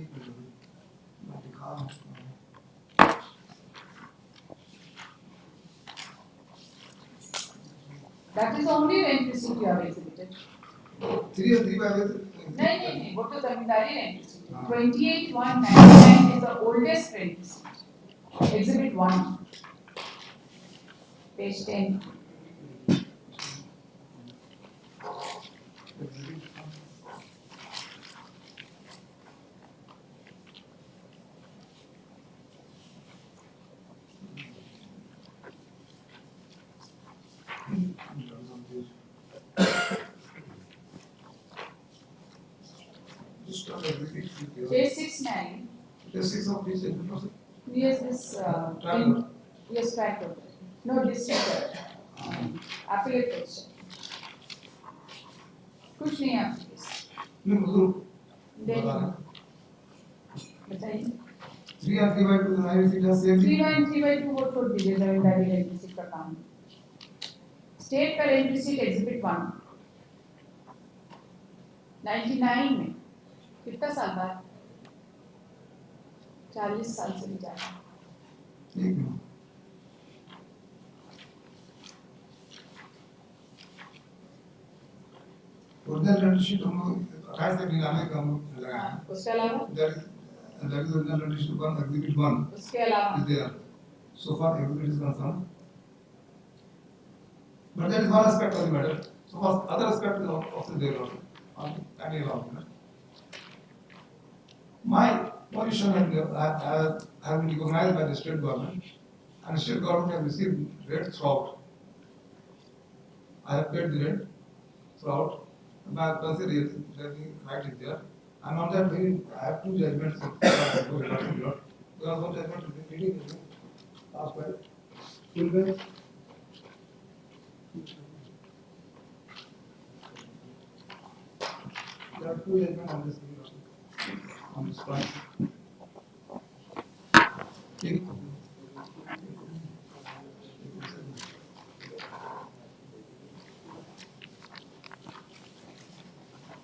एक मिनट मैं दिखा रहा हूँ That is only rent receipt you have exhibited. 3 नहीं वो तो जमींदारी रेंट रिसीट है। 28/1/99 is the oldest rent receipt. Exhibit 1, page 10. Page 69. The 6 of this Yes, this Traveler. yes, tractor. No, district. Affiliate question. कुछ नहीं है आपके पास। नहीं मुझे बताइए। 3 and 3/2 the high receipt has same 3/3/2 वो छोड़ दीजिए जमींदारी रेंट रिसीट का काम। स्टेट का रेंट रिसीट एग्जिबिट 1 99 में कितना साल बाद 40 साल से भी ज्यादा। एक मिनट ओरिजिनल रेंट शीट हम लोग 28 से 99 का हम लोग लगाए हैं उसके अलावा that is original rent sheet 1 exhibit 1 उसके अलावा is there so far exhibit is concerned but that is one aspect of the matter so far other aspect is also there also can you allow me my position has been recognized by the state government and the state government has received rent throughout I have paid the rent throughout my consider the right is there and on that very I have 2 judgments because one judgment is reading asked by full bench there are 2 judgments on this point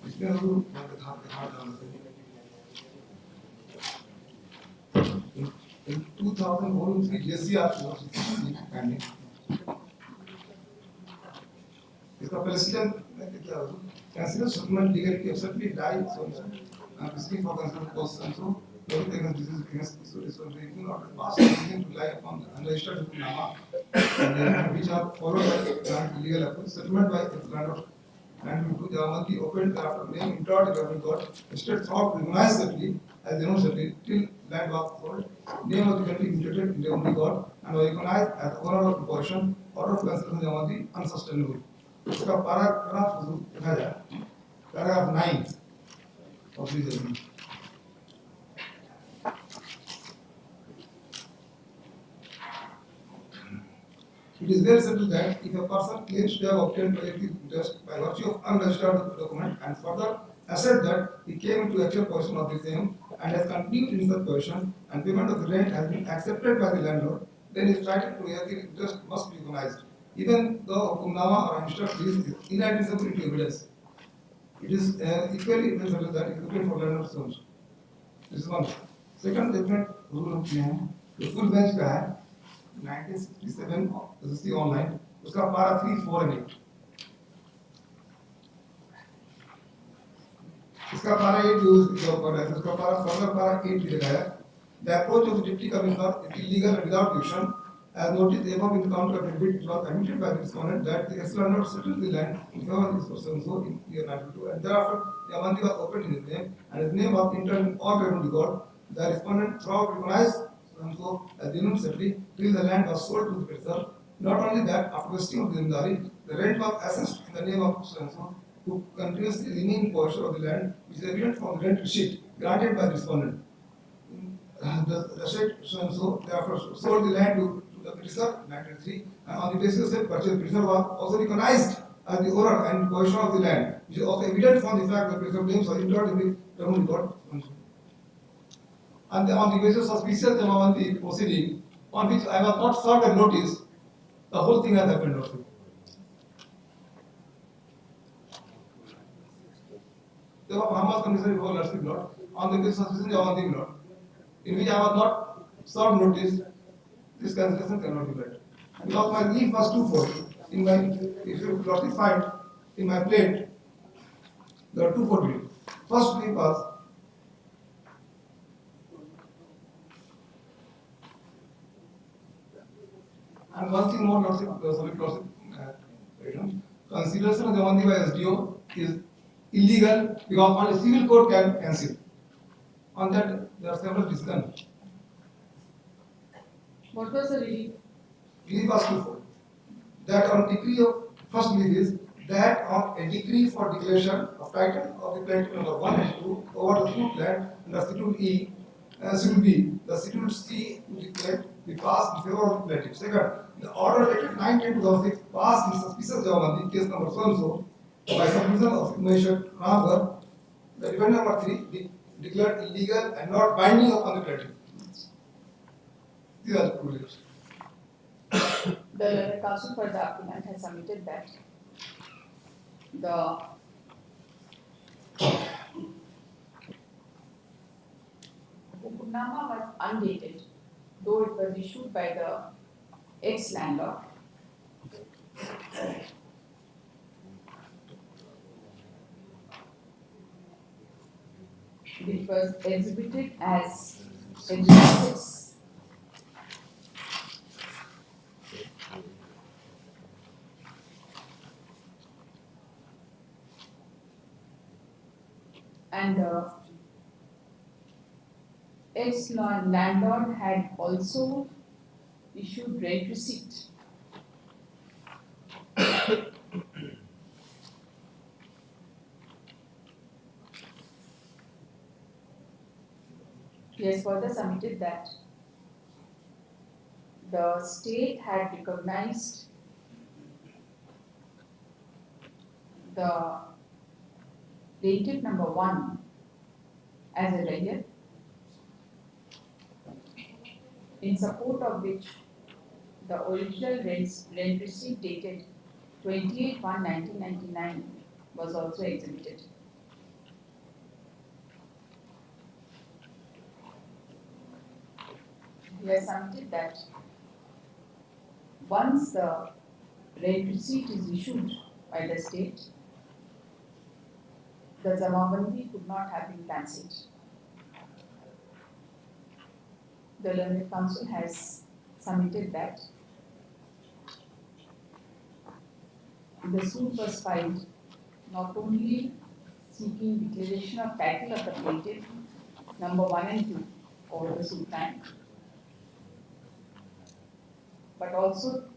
इसमें हम in 2003 JCR was pending इसका president क्या consider settlement legality absolutely die so basically for concerned person so everything is this is against so they not pass anything to rely upon the unregistered hukunnama which are followed by illegal approach settlement by its landlord and to the monthly opened after name entered the government got state thought recognized certainly as they know certainly till land was sold name of the country imitated in the only got and was recognized as owner of the portion order of cancellation jamati unsustainable इसका paragraph देखा जाए paragraph 9 of this agreement it is very simple that if a person claims to have obtained property interest by virtue of unregistered document and further assert that he came into actual possession of the same and has continued in such possession and payment of the rent has been accepted by the landlord, then his title to the interest must be recognized. Even though hukunnama or unregistered lease is inadmissible into evidence, it is equally admissible that it is open for landlord's terms. This is one. Second judgment rule हम किए हैं, जो full bench का है 1967 registry online उसका पारा 3, 4 and 8 इसका पारा 8 जो ऊपर है उसका पारा फर्दर पारा 8 भी लगाया the approach of the deputy commissioner is illegal and without question as noticed above in the count of benefit it was admitted by the respondent that the ex-landlord settled the land in favor of this person so in year 92 and thereafter the amanti was opened in his name and his name was entered in all revenue record the respondent throughout recognized and so as denuncied separately till the land was sold to the purchaser. Not only that, after vesting of the Zimdari, the rent was assessed in the name of so who continuously remain possessor of the land, which is evident from the rent receipt granted by the respondent. the state so therefore sold the land to the petitioner, 1903, and on the basis that purchase petitioner was also recognized as the owner and possession of the land, which is also evident from the fact that petitioner claims are entered in the Revenue Record. And on the basis of special Jamavanti proceeding, on which I was not served a notice, the whole thing has happened also. There was Muhammad Commission before Nursery Blood, on the basis of special Jamavanti Blood, in which I was not served notice, this cancellation cannot be made. Because my leaf was twofold. In my, if you closely find in my plate, there are twofold leaf. First leaf was and one thing more, consideration of Javanti by SDO is illegal because only civil court can cancel. On that, there are several discussions. What was the relief? Relief was twofold. That on decree of first relief is that on a decree for declaration of title of the plaintiff number 1 and 2 over the suit land under Schedule E, Schedule B, the Schedule C to declare be passed in favor of the plaintiff. Second, the order dated 9/10/2006 passed in suspicious Javanti, case number so and so, by submission of information number, the defendant number 3 declared illegal and not binding upon the plaintiff. These are the rules. The counsel for the appellant has submitted that the Hukunnama was undated, though it was issued by the ex-landlord. It was exhibited as Exhibit 6. And the ex-landlord had also issued rent receipt. He has further submitted that the state had recognized the plaintiff number 1 as a lender, in support of which the original rent receipt dated 28/1/1999 was also exhibited. He has submitted that once the rent receipt is issued by the state, the Jamavanti could not have been cancelled. The learned counsel has submitted that the suit was filed not only seeking declaration of title of the plaintiff number 1 and 2 over the suit land, but also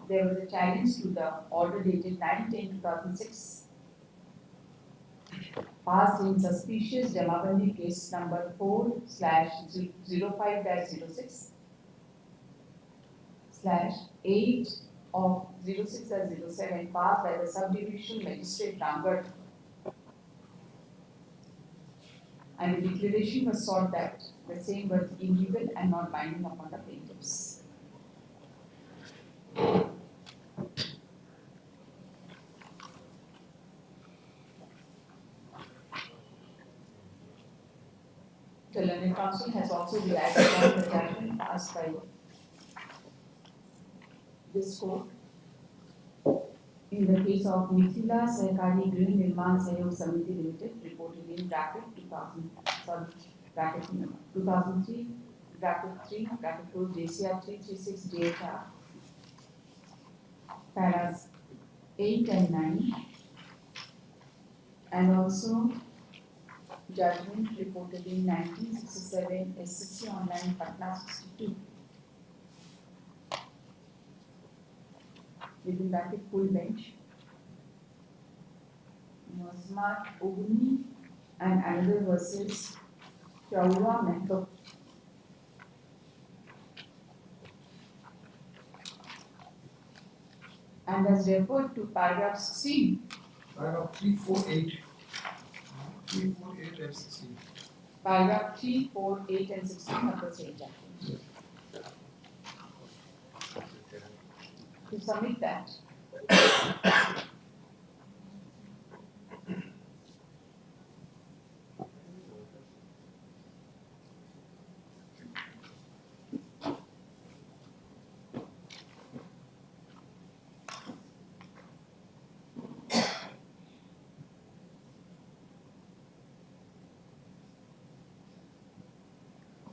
there was a challenge to the order dated 9/10/2006 passed in suspicious Jamavanti case number 4/05-06/8 of 06/07 passed by the subdivision magistrate Ramgarh, and the declaration was sought that the same was illegal and not binding upon the plaintiffs. The learned counsel has also relied upon the judgment passed by this court in the case of Mithila Sahakari Green Nirman Sahyog Samiti Limited, reported in bracket 2003, bracket 3, bracket 2, JCR 336 DHR, paras 8 and 9, and also judgment reported in 1967 SCC Online Patna 62. Within bracket full bench. Smart Ogni and another versus Chaura Mehta and has referred to paragraph 16, Paragraph 348. 348 and 16. paragraph 3, 4, 8 and 16 of the same chapter. To submit that.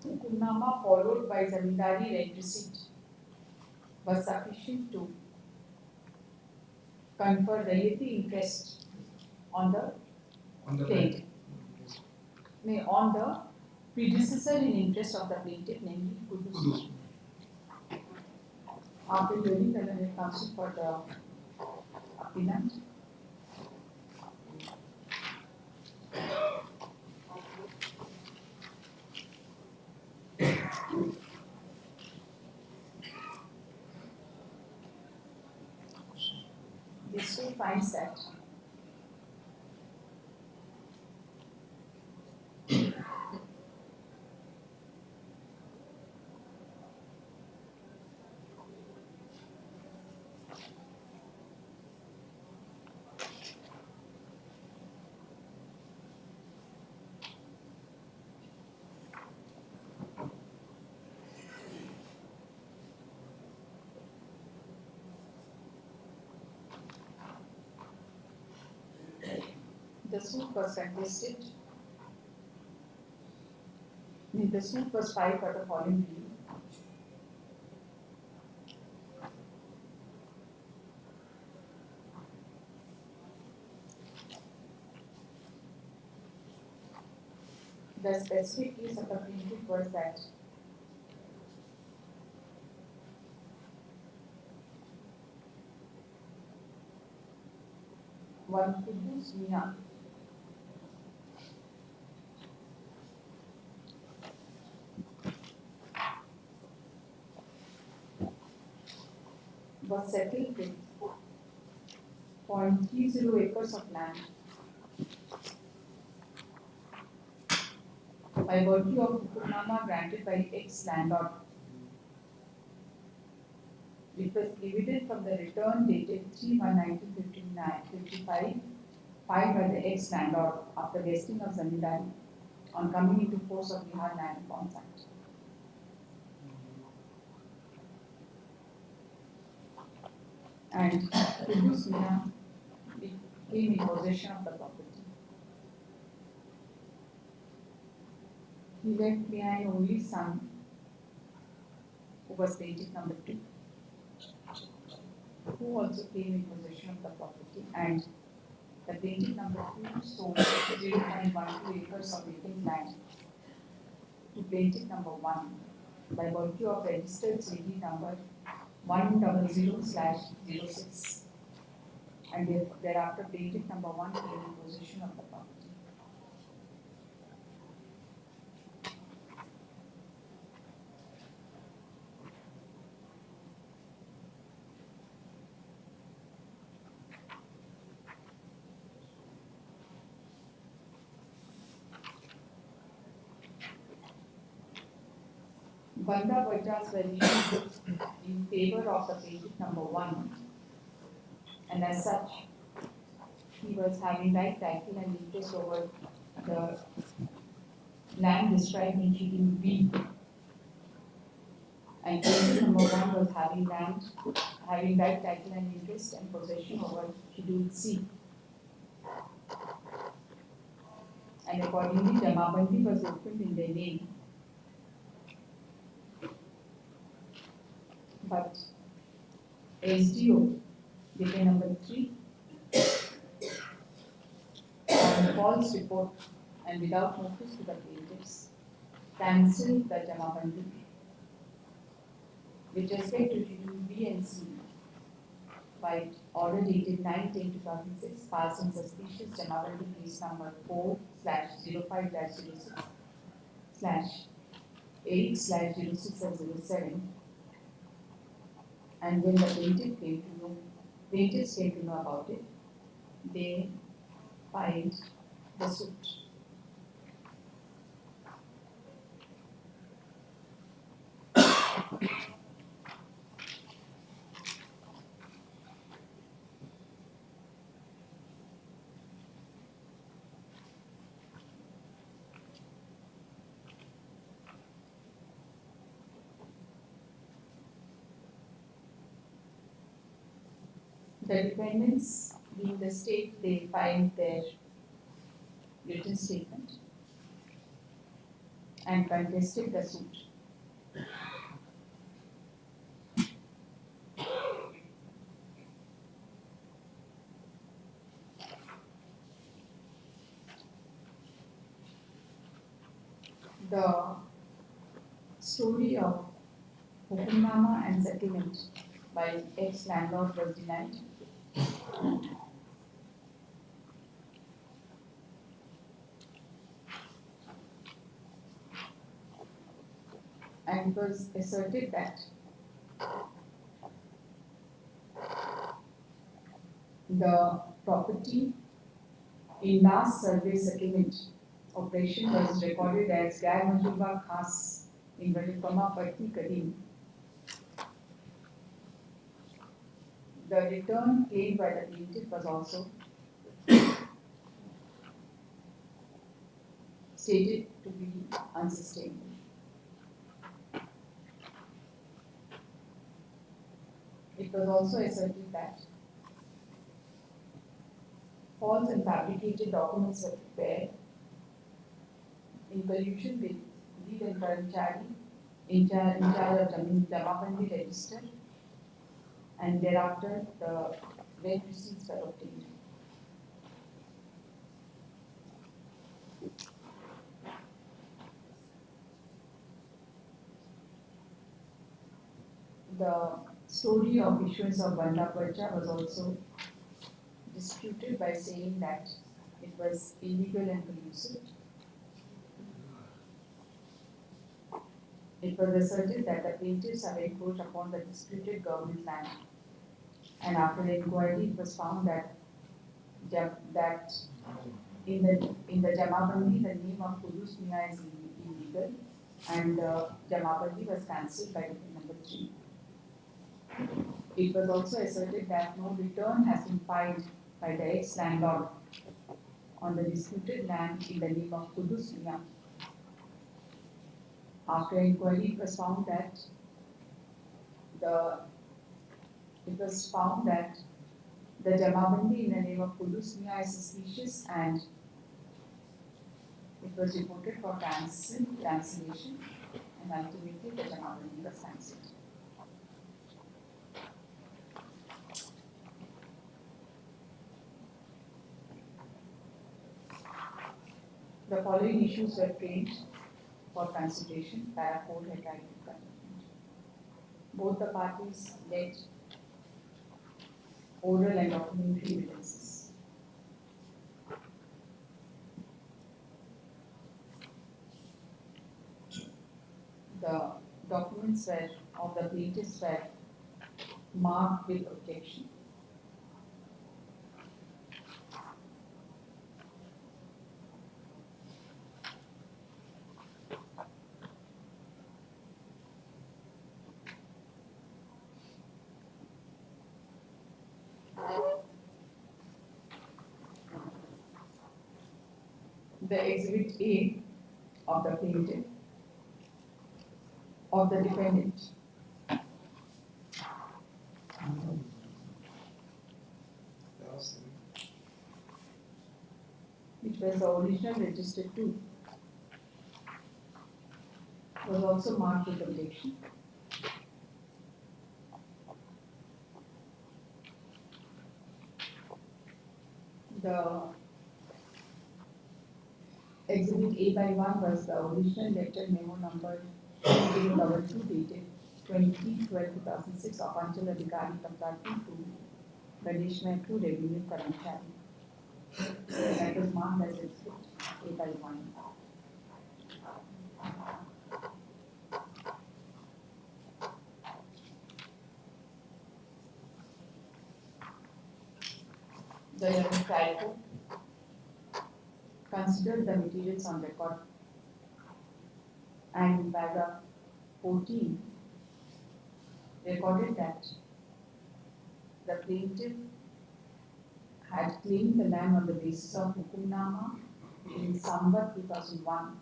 Hukunnama followed by zamindari rent receipt was sufficient to confer relative interest on the plaintiff. On the predecessor in interest of the plaintiff, namely Kudus. After hearing the learned counsel for the appellant, this court finds that the suit was contested. The suit was filed for the following reason. The specific case of the plaintiff was that one Kudus Mia was settled with 0.30 acres of land by virtue of hukunnama granted by ex-landlord. It was evident from the return dated 3/1/1955 filed by the ex-landlord after vesting of zamindari on coming into force of Bihar Land Reforms Act. And Kudus Mia came in possession of the property. He left behind only son, who was plaintiff number 2, who also came in possession of the property, and the plaintiff number 2 sold 0.12 acres of vacant land to plaintiff number 1 by virtue of registered CD number 100/06, and thereafter plaintiff number 1 came in possession of the property. Banda Vajas were issued in favor of the plaintiff number 1, and as such, he was having right title and interest over the land described in Schedule B. And plaintiff number 1 was having right title and interest and possession over Schedule C. And accordingly, Jamabandi was opened in their name. But SDO, DT number 3, on false report and without notice to the plaintiffs, cancelled the Jamabandi. With respect to Schedule B and C, by order dated 9/10/2006, passed on suspicious Jamabandi case number 4/05/06/8/06/07. And when the plaintiff came to know plaintiffs came to know about it, they filed the suit. The defendants, being the state, they filed their written statement and contested the suit. The story of Hukumnama and settlement by ex-landlord was denied. And it was asserted that the property in last survey settlement operation was recorded as Gay Majurba Khas in Valikama Patti Kadim. The return claimed by the plaintiff was also stated to be unsustainable. It was also asserted that false and fabricated documents were prepared in collusion with lead and Karamchari in charge of Jamabandi register, and thereafter the rent receipts were obtained. The story of issuance of Banda Parcha was also disputed by saying that it was illegal and collusive. It was asserted that the plaintiffs have encroached upon the disputed government land, and after the inquiry, it was found that in the Jamabandi, the name of Kudus Miya is illegal, and Jamabandi was cancelled by number 3. It was also asserted that no return has been filed by the ex-landlord on the disputed land in the name of Kudus Miya. After inquiry, it was found that the Jamabandi in the name of Kudus Miya is suspicious, and it was reported for cancellation, and ultimately the Jamabandi was cancelled. The following issues were framed for consideration. Para 4 had right to content. Both the parties led oral and documentary evidences. The documents of the plaintiffs were marked with objection. The exhibit A of the plaintiff, of the defendant, which was the original registered 2, was also marked with objection. The exhibit A by 1 was the original letter memo number 022 dated 20/12/2006 of Anchal Adhikari Contracting to Ganesh Mehtu Revenue Karamchari. That was marked as exhibit A by 1. The trial court considered the materials on record and in paragraph 14 recorded that the plaintiff had claimed the land on the basis of Hukumnama in Sambat 2001.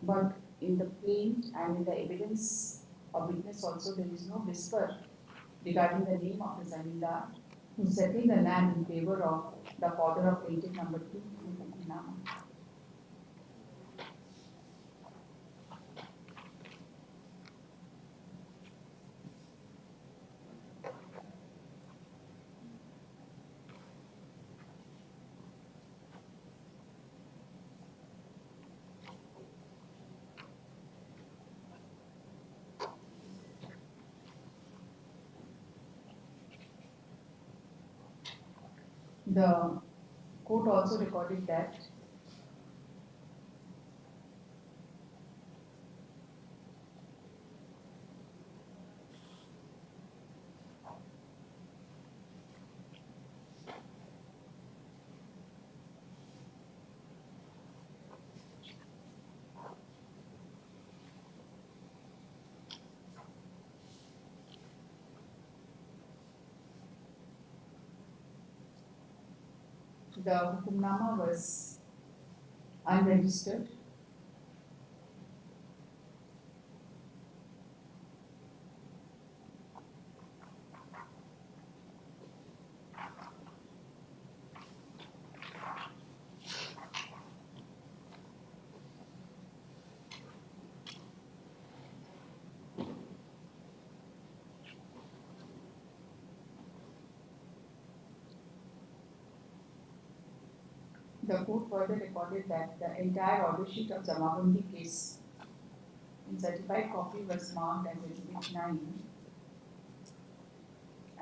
But in the plaint and in the evidence of witness also there is no whisper regarding the name of the Zamindar who settled the land in favor of the father of plaintiff number 2 in Hukumnama. The court also recorded that the Hukumnama was unregistered. The court further recorded that the entire order sheet of Jamabandi case in certified copy was marked as Exhibit 9,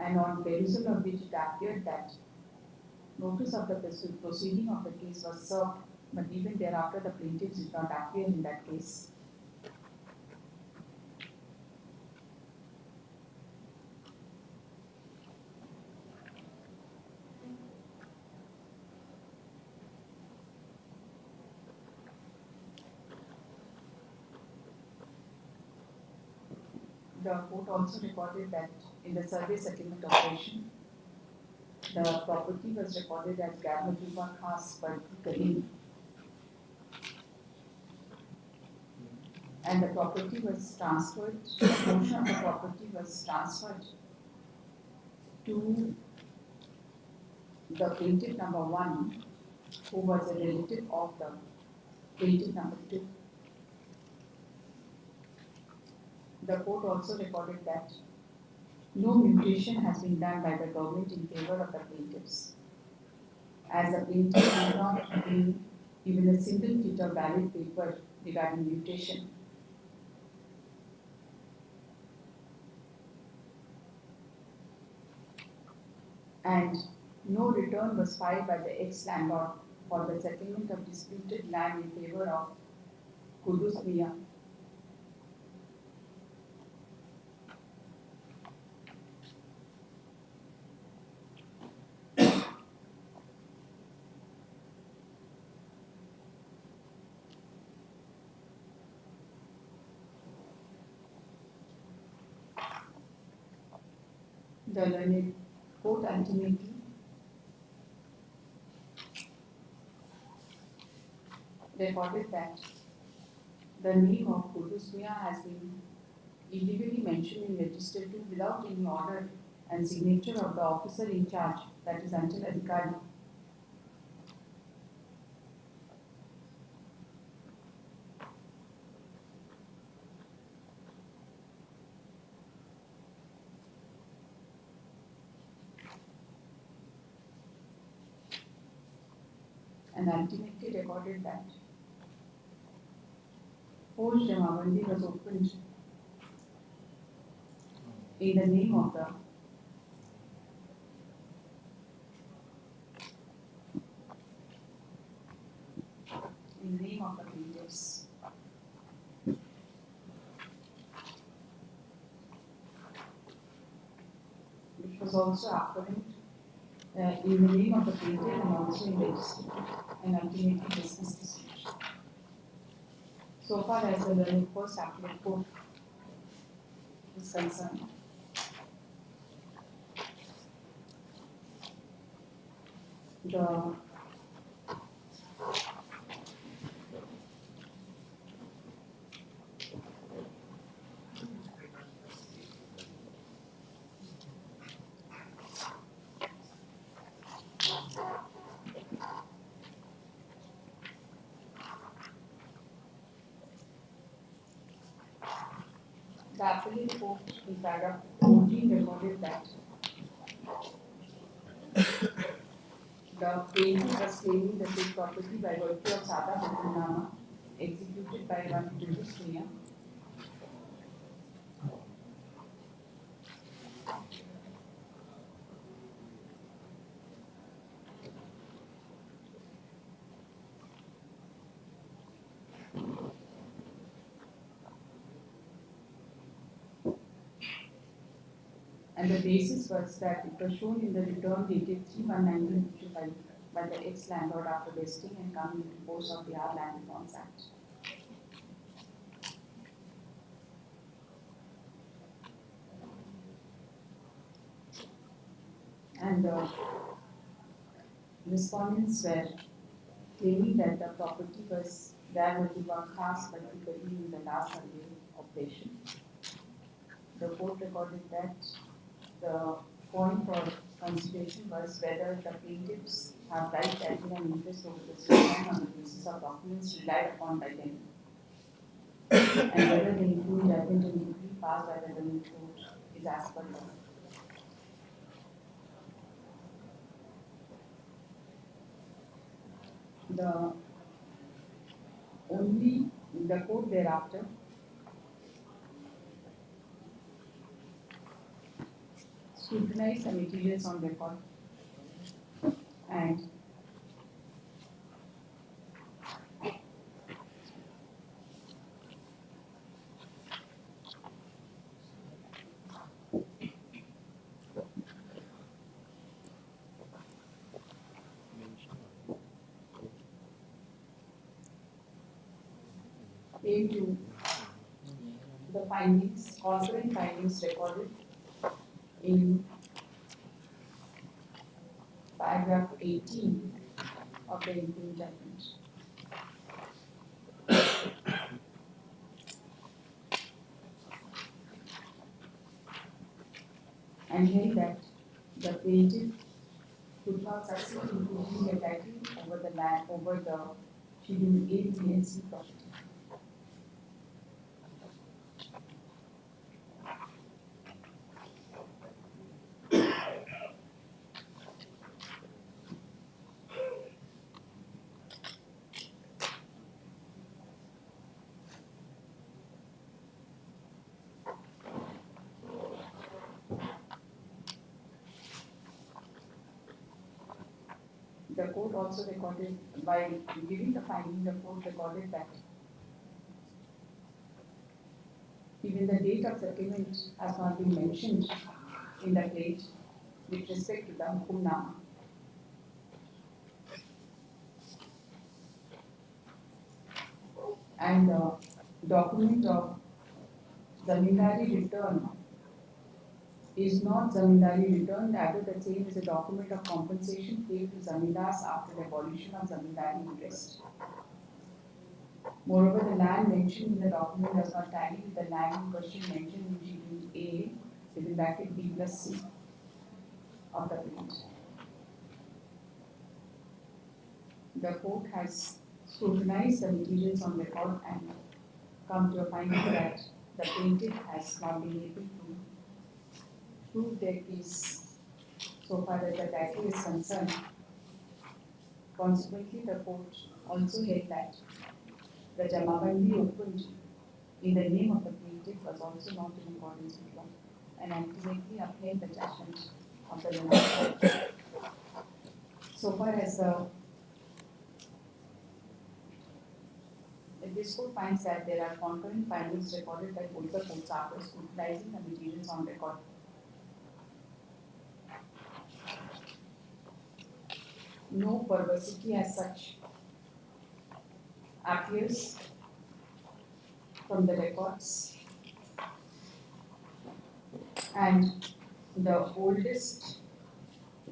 and on perusal of which it appeared that notice of the proceeding of the case was served, but even thereafter the plaintiffs did not appear in that case. The court also recorded that in the survey settlement operation, the property was recorded as Garmajuba Khas Kalim, and the property was transferred, a portion of the property was transferred to the plaintiff number 1, who was a relative of the plaintiff number 2. The court also recorded that no mutation has been done by the government in favor of the plaintiffs, as the plaintiff did not bring even a single bit of valid paper regarding mutation. And no return was filed by the ex-landlord for the settlement of disputed land in favor of Kudus Miya. The learned court ultimately recorded that the name of Kudus Miya has been illegally mentioned in Register 2 without any order and signature of the officer in charge, that is Anchal Adhikari. And ultimately recorded that forged Jamabandi was opened in the name of the plaintiffs. Which was also apparent in the name of the plaintiff and also in registry, and ultimately dismiss the suit. So far as the first appellate court is concerned, the appellate court in paragraph 14 recorded that the plaintiff was claiming the state property by virtue of Sada Hukumnama executed by one British Miya. And the basis was that it was shown in the return dated 3/1/1955 by the ex-landlord after vesting and coming into force of the Our Land Reforms Act. And the respondents were claiming that the property was there with the Wakhas, particularly in the last survey operation. The court recorded that the point for consideration was whether the plaintiffs have right to appeal an interest over the land on the basis of documents relied upon by them, and whether the included judgment and decree passed by the Government Court is as per law. The court thereafter scrutinized the materials on record and came to the findings, concurrent findings recorded in paragraph 18 of the interim judgment. And held that the plaintiff could not succeed in proving the title over the land over the Schedule A PNC property. The court also recorded, by giving the finding, the court recorded that even the date of settlement has not been mentioned in the plate with respect to the Hukumnama. And the document of Zamindari return is not Zamindari return, rather the same is a document of compensation paid to Zamindars after the abolition of Zamindari interest. Moreover, the land mentioned in the document does not tally with the land in question mentioned in Schedule A, within bracket B plus C of the plate. The court has scrutinized the materials on record and come to a finding that the plaintiff has not been able to prove their case so far as the title is concerned. Consequently, the court also held that the Jamabandi opened in the name of the plaintiff was also not in accordance with law and ultimately upheld the judgment of the Jamabandi. So far as this court finds that there are concurrent findings recorded by both the courts after scrutinizing the materials on record. no perversity as such appears from the records, and the oldest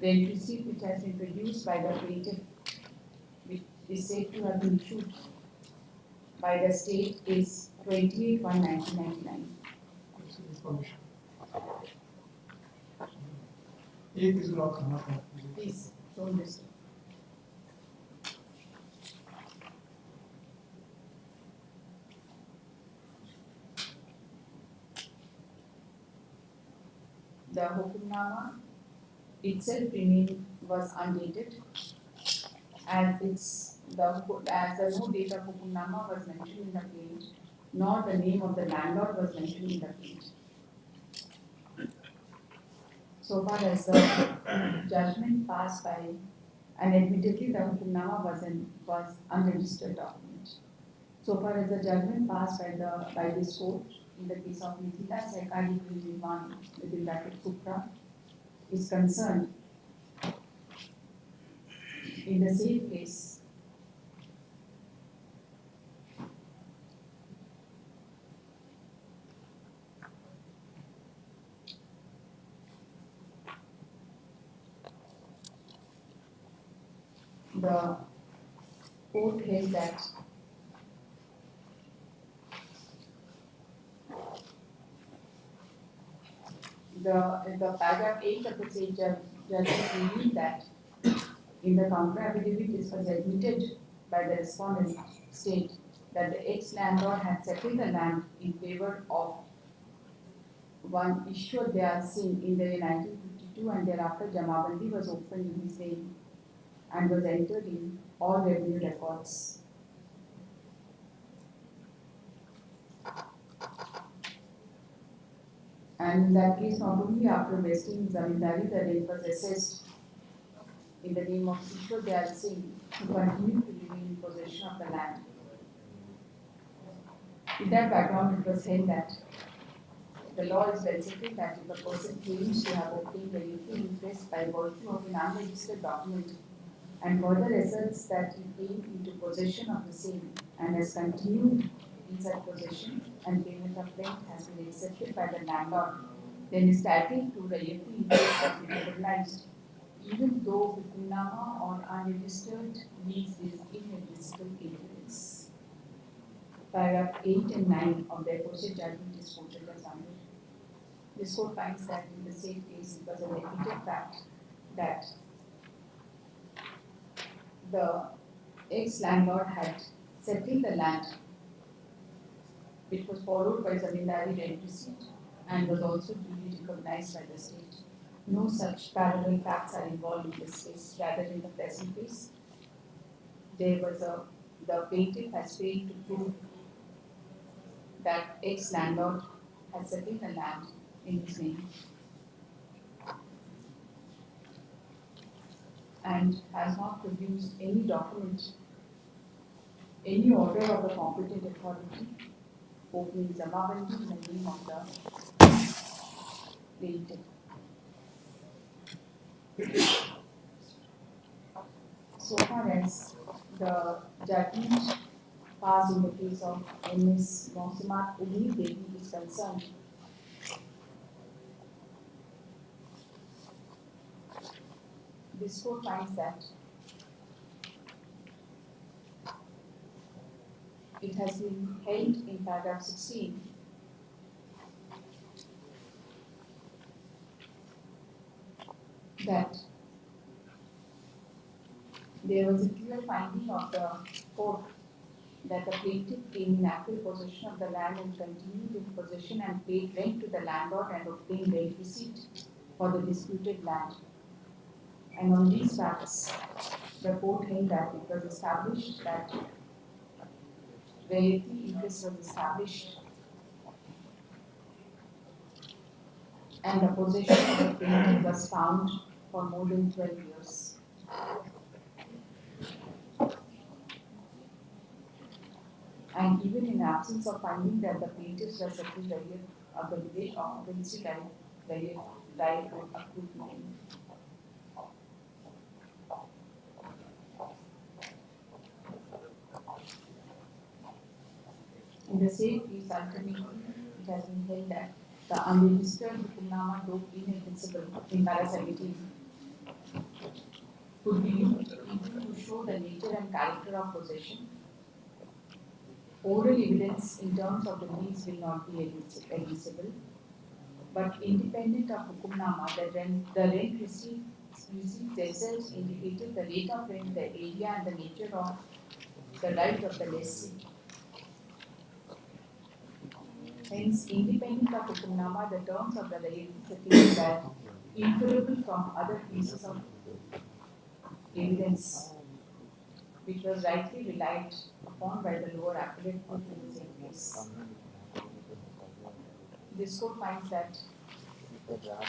rent receipt which has been produced by the plaintiff, which is said to have been issued by the state, is 28/1/1999. This is permission. एक is not करना था. Please don't disturb. The Hukumnama itself was undated, as the no date of Hukumnama was mentioned in the plaint, nor the name of the landlord was mentioned in the plaint. So far as the judgment passed by, and admittedly the Hukumnama was unregistered document. So far as the judgment passed by this court in the case of Mithila Sehkari Nirman within bracket Supra is concerned, in the same case, the court held that the paragraph 8 of the same judgment revealed that in the counter affidavit it was admitted by the respondent state that the ex-landlord had settled the land in favor of one Ishwar Dayal Singh in the year 1952, and thereafter Jamabandi was opened in his name and was entered in all revenue records. And in that case, not only after vesting zamindari, the rent was assessed in the name of Ishwar Dayal Singh, who continued to remain in possession of the land. In that background, it was held that the law is well settled that if a person claims to have obtained a legal interest by virtue of an unregistered document and further asserts that he came into possession of the same and has continued in such possession and payment of rent has been accepted by the landlord, then his title to the interest has been recognized, even though Hukumnama or unregistered lease is inadmissible influence. Paragraph 8 and 9 of the aforesaid judgment is quoted as under. This court finds that in the same case it was an admitted fact that the ex-landlord had settled the land, which was followed by zamindari rent receipt and was also duly recognized by the state. No such parallel facts are involved in this case. Rather, in the present case, the plaintiff has failed to prove that ex-landlord has settled the land in his name and has not produced any document, any order of the competent authority opening Jamabandi in the name of the plaintiff. So far as the judgment passed in the case of Ms. Mausumat Uli Devi is concerned, this court finds that it has been held in paragraph 16 that there was a clear finding of the court that the plaintiff came in active possession of the land and continued in possession and paid rent to the landlord and obtained rent receipt for the disputed land. And on these facts, the court held that it was established that realty interest was established and the possession of the plaintiff was found for more than 12 years. And even in absence of finding that the plaintiffs were settled of the village occupancy right to accrue claim. In the same case, ultimately, it has been held that the unregistered hukumnama, though inadmissible in para 17, could be used even to show the nature and character of possession. Oral evidence in terms of the lease will not be admissible, but independent of hukumnama, the rent receipts themselves indicated the rate of rent, the area, and the nature of the right of the lessee. Hence, independent of hukumnama, the terms of the liability were inferable from other pieces of evidence, which was rightly relied upon by the lower appellate court in the same case. This court finds that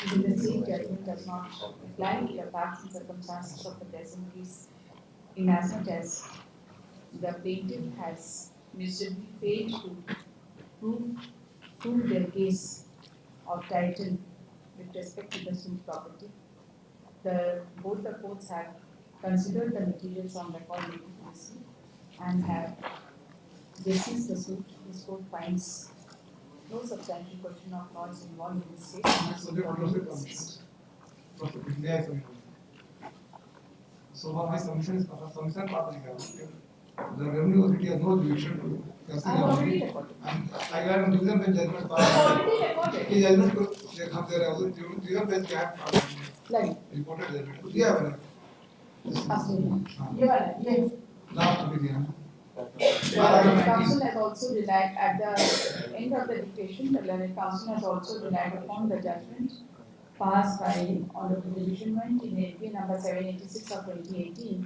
even the same judgment does not apply to the facts and circumstances of the present case, inasmuch as the plaintiff has miserably failed to prove their case of title with respect to the suit property. Both the courts have considered the materials on record related to the suit and have dismissed the suit. This court finds no substantial question of law is involved in this case. So they proceed commissions. So what my submission is, submission part the revenue authority has no jurisdiction to I have already recorded. and I got reason bench judgment I have already recorded. ये judgment को हम दे रहे हैं reason bench क्या है Like, reported judgment को दिया मैंने absolutely. ये वाला, ये. लास्ट में दिया The learned counsel has also relied at the end of the dictation. The learned counsel has also relied upon the judgment passed by Honorable Division Bench in APA number 786 of 2018,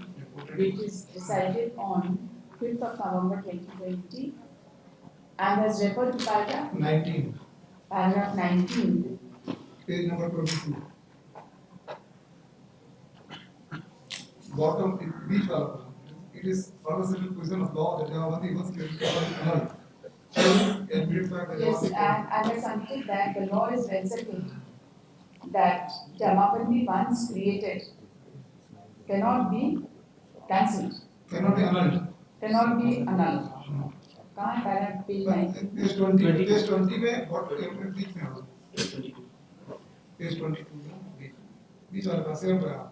which is decided on 5th of November 2020, and has referred to paragraph 19. Paragraph 19. Page number 22. Bottom, beach wala. It is further settled position of law that Javabandi was annulled. Yes, and I submitted that the law is well settled that Jamabandi once created cannot be cancelled. Cannot be annulled. Cannot be annulled. कहाँ है paragraph page 19? Page 20. Page 20 में what बीच में होगा? Page 22 में बीच वाला का second paragraph.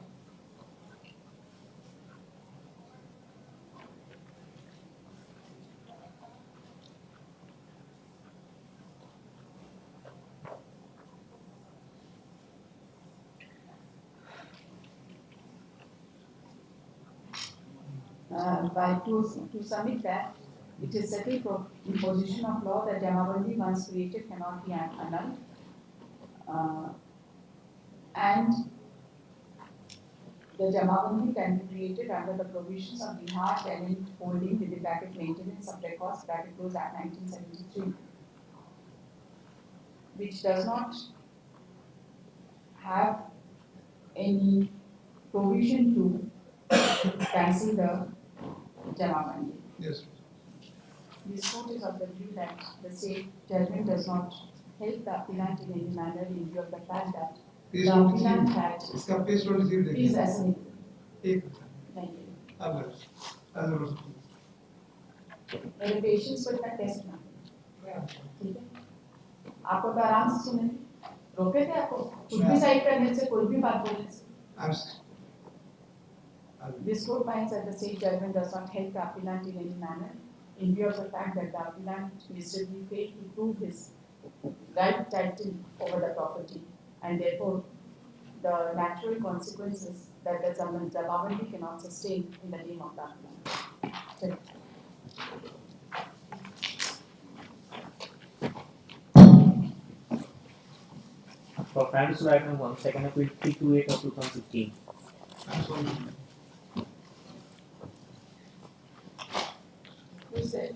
To submit that, it is settled in position of law that Jamabandi once created cannot be annulled. And the Jamabandi can be created under the provisions of Bihar Tenant Holding with the bracket maintenance of records bracket goes Act 1973, which does not have any provision to cancel the Jamabandi. Yes. This court is of the view that the state judgment does not help the appellant in any manner in view of the fact that Page the 23. appellant had. इसका page 23 देखिए. Please assimilate. एक. Thank you. अब मेरे patience को इतना test ना. ठीक है. आपको तो आराम से सुने. रोके थे आपको. कुछ भी साइड करने से कोई भी बात बोलने से. This court finds that the state judgment does not help the appellant in any manner in view of the fact that the appellant miserably failed to prove his right title over the property, and therefore the natural consequences that the Jamabandi cannot sustain in the name of the appellant. For Francis right now, 1 second appeal 328 of 2016. Who said?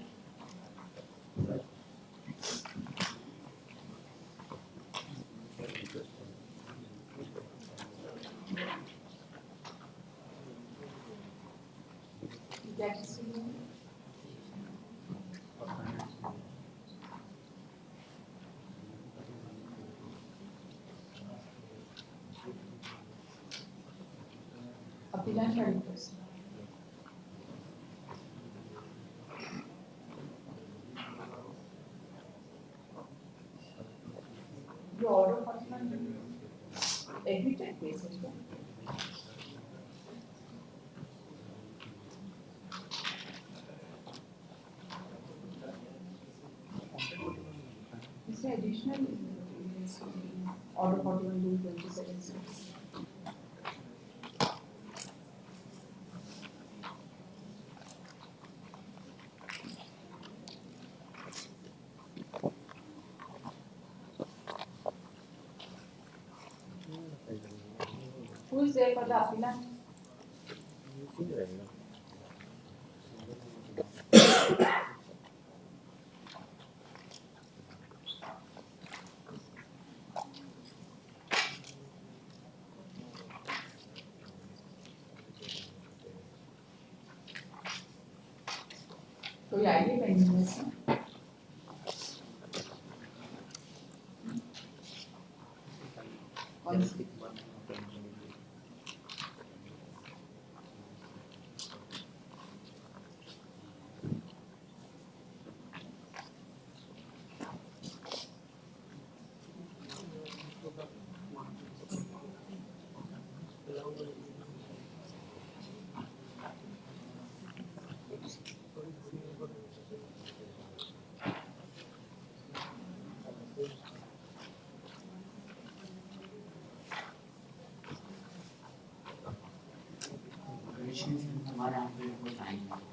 Appellant का request. to order 41 admitted cases. Is there additional order 41/2026? Who is there for the appellant? कोई idea pending है इसमें? कौन सी? हमारे यहाँ पे कुछ आएंगे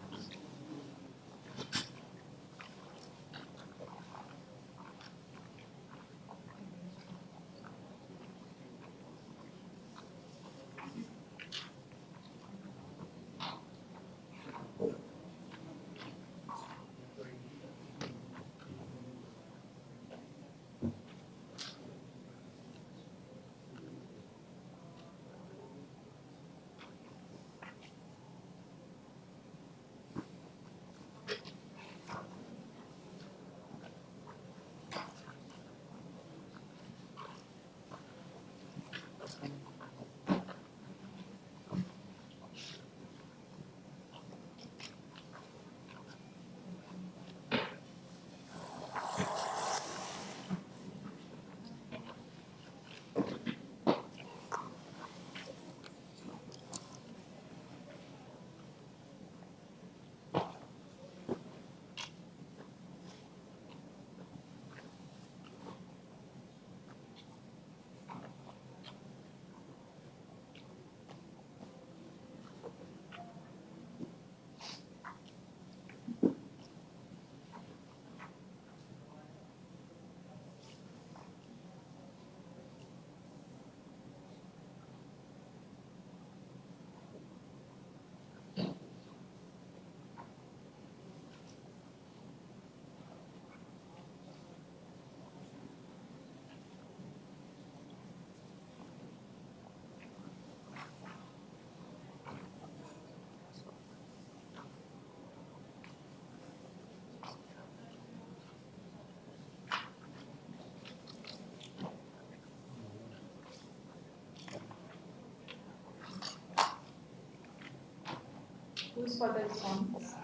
Who is for the response?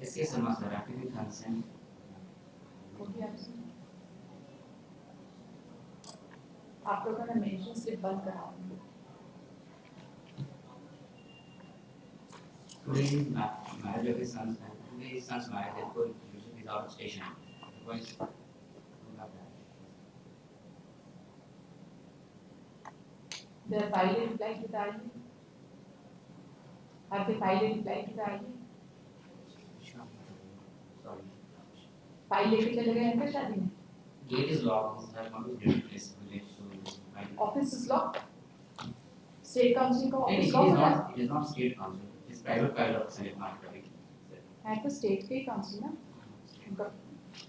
इसके समाचार आपके कंसर्न Okay, आप लोगों ने मेंशन स्लिप बंद कराओ. Today marriage of his sons and today his son's marriage therefore usually is out of station. Otherwise, They have filed a reply to the IE. Have they filed a reply to the IE? sorry. File लेके चले गए हैं क्या शादी में? Gate is locked. I want to get it place Office is locked. State Council का It office is locked है? not. It is not state council. It's private file of Senate market. है तो state के council ना? उनका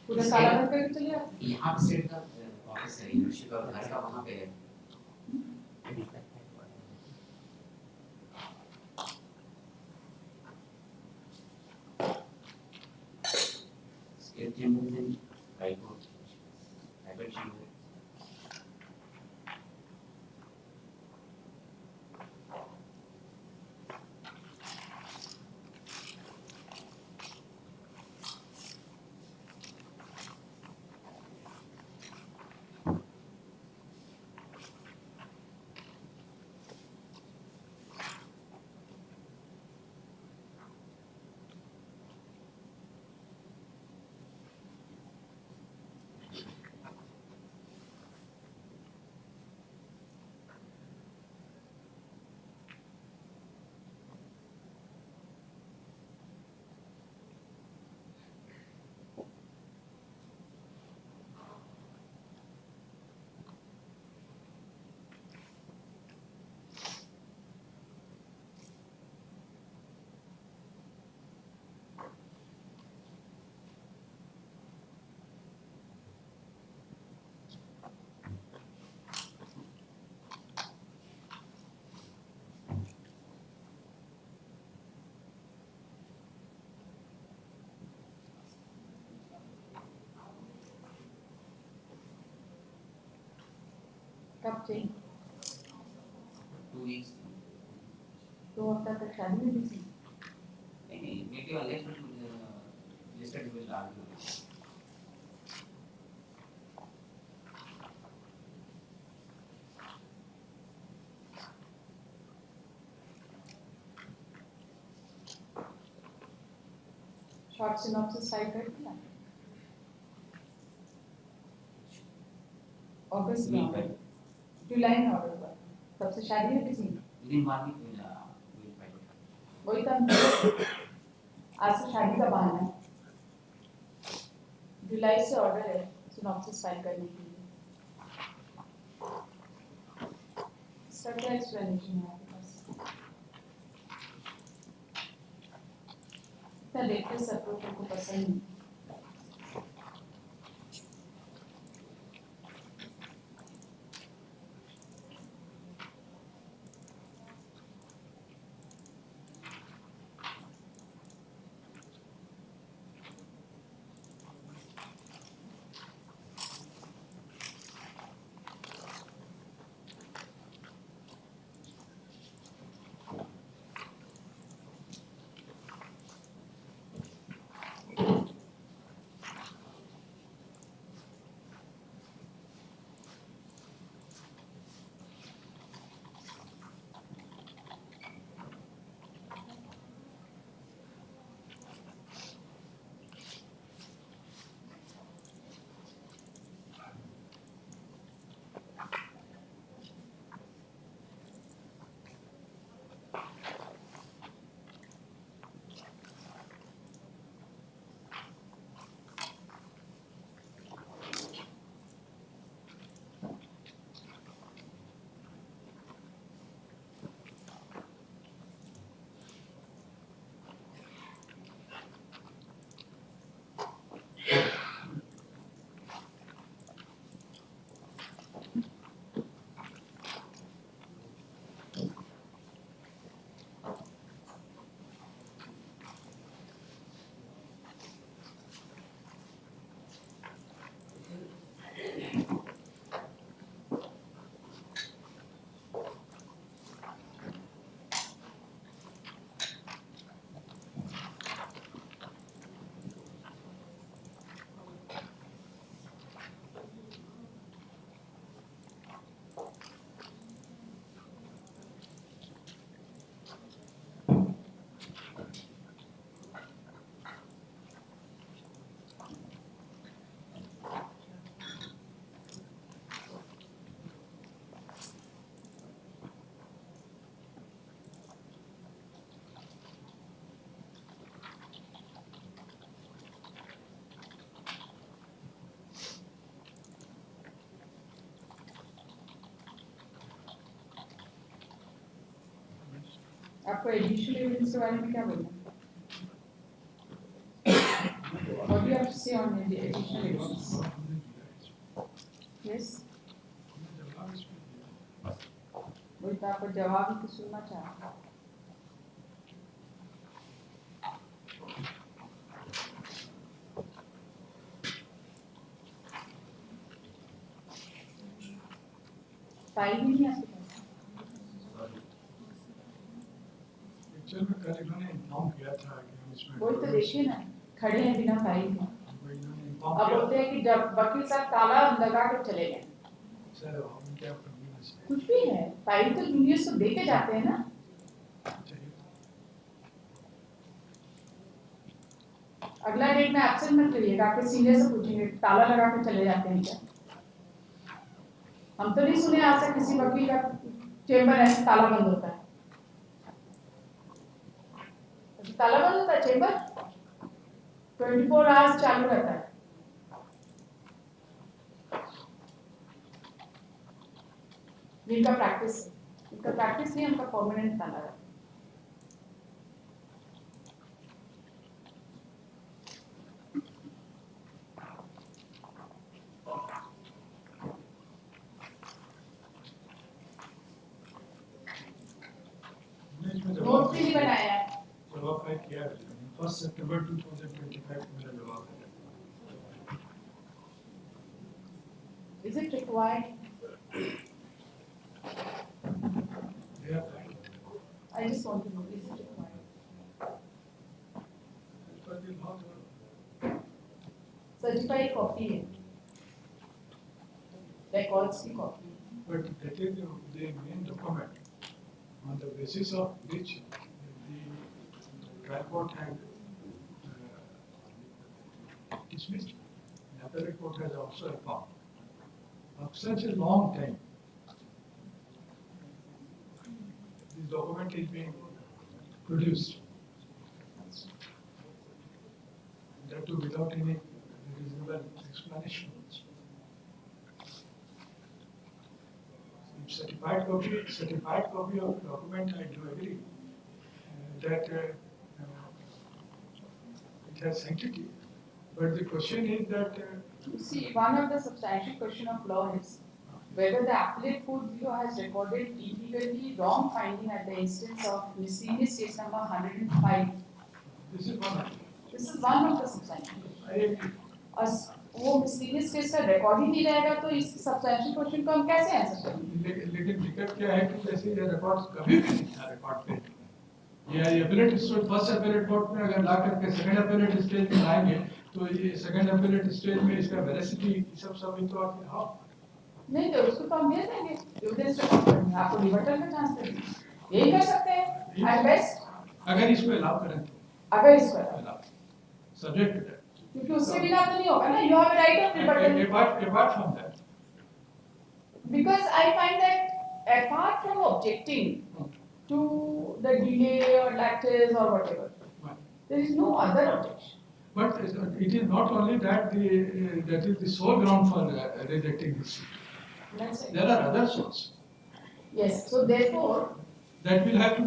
पूरा सारा भर करके चले आते. यहाँ पे state का ऑफिस है यूनिवर्सिटी का घर का वहाँ पे है. State chamber in private chamber. कब चाहिए? 2 weeks. 2 हफ्ता तक शादी में बिजी? नहीं, maybe unless listed will argue. Short synopsis file कर दिया? अगस्त में ऑर्डर, जुलाई में ऑर्डर हुआ, तब से शादी में busy? Within 1 week we'll find it. वही तो आज से शादी का बहाना है। जुलाई से ऑर्डर है सिनॉप्सिस फाइल करने के लिए। इसका क्या एक्सप्लेनेशन है आपके पास? इतना लेटेस्ट अप्रोच को पसंद नहीं। आपको एडिशनल एविडेंस के बारे में क्या बोलना है? What do you have to say on the additional evidence? Yes? वही तो आपको जवाब ही तो सुनना चाहता हूँ। फाइल भी नहीं आपके पास? एक्चुअल में कल इन्होंने इन्फॉर्म किया था कि हम इसमें वही तो देखिए ना, खड़े हैं बिना फाइल के। हमको इन्होंने इन्फॉर्म अब किया बोलते हैं कि जब वकील साहब ताला लगा के चले गए। सर हम क्या करेंगे इसमें? कुछ भी है, फाइल तो जूनियर्स को देके जाते हैं ना। चाहिए अगला डेट में एब्सेंट मत करिएगा, आपके सीनियर से पूछेंगे ताला लगा के चले जाते हैं क्या? हम तो नहीं सुने आज तक किसी वकील का चेम्बर ऐसे ताला बंद होता है। ताला बंद होता है चेम्बर, 24 आवर्स चालू रहता है। इनका प्रैक्टिस नहीं, उनका परमानेंट ताला है। नोट भी नहीं बनाया है। जवाब फाइल किया है 1 सितंबर 2025 को मेरा जवाब है। Is it required certified copy है, records की copy. But that is the main document on the basis of which the trial court had dismissed. The appellate court has also affirmed. After such a long time, this document is being produced. That too without any reasonable explanation. Certified copy of the document, I do agree that it has sanctity. But the question is that You see, one of the substantial question of law is whether the appellate court bureau has recorded illegally wrong finding at the instance of miscellaneous case number 105. this is one. This is one of the substantial questions. I agree. और वो miscellaneous case का record ही नहीं रहेगा तो इस substantial question को हम कैसे आंसर करेंगे? लेकिन दिक्कत क्या है कि जैसे ये रिकॉर्ड कभी भी नहीं था रिकॉर्ड पे। ये appellate stage first appellate court में अगर ला करके सेकंड appellate स्टेज में लाएंगे तो ये सेकंड appellate स्टेज में इसका वेरासिटी सब तो आके हाँ नहीं तो उसको तो हम दे देंगे एविडेंस रिकॉर्ड में आपको रिवर्टल का चांस देंगे यही कर सकते हैं एट बेस्ट अगर इसको अलाउ करें तो अगर इसको सब्जेक्ट टू दैट क्योंकि उसके बिना तो नहीं होगा ना you have right of rebuttal apart from that because I find that apart from objecting to the delay or latches or whatever there is no other objection. but it is not only that that is the sole ground for rejecting this suit. That's it. There are other suits Yes, so therefore that will have to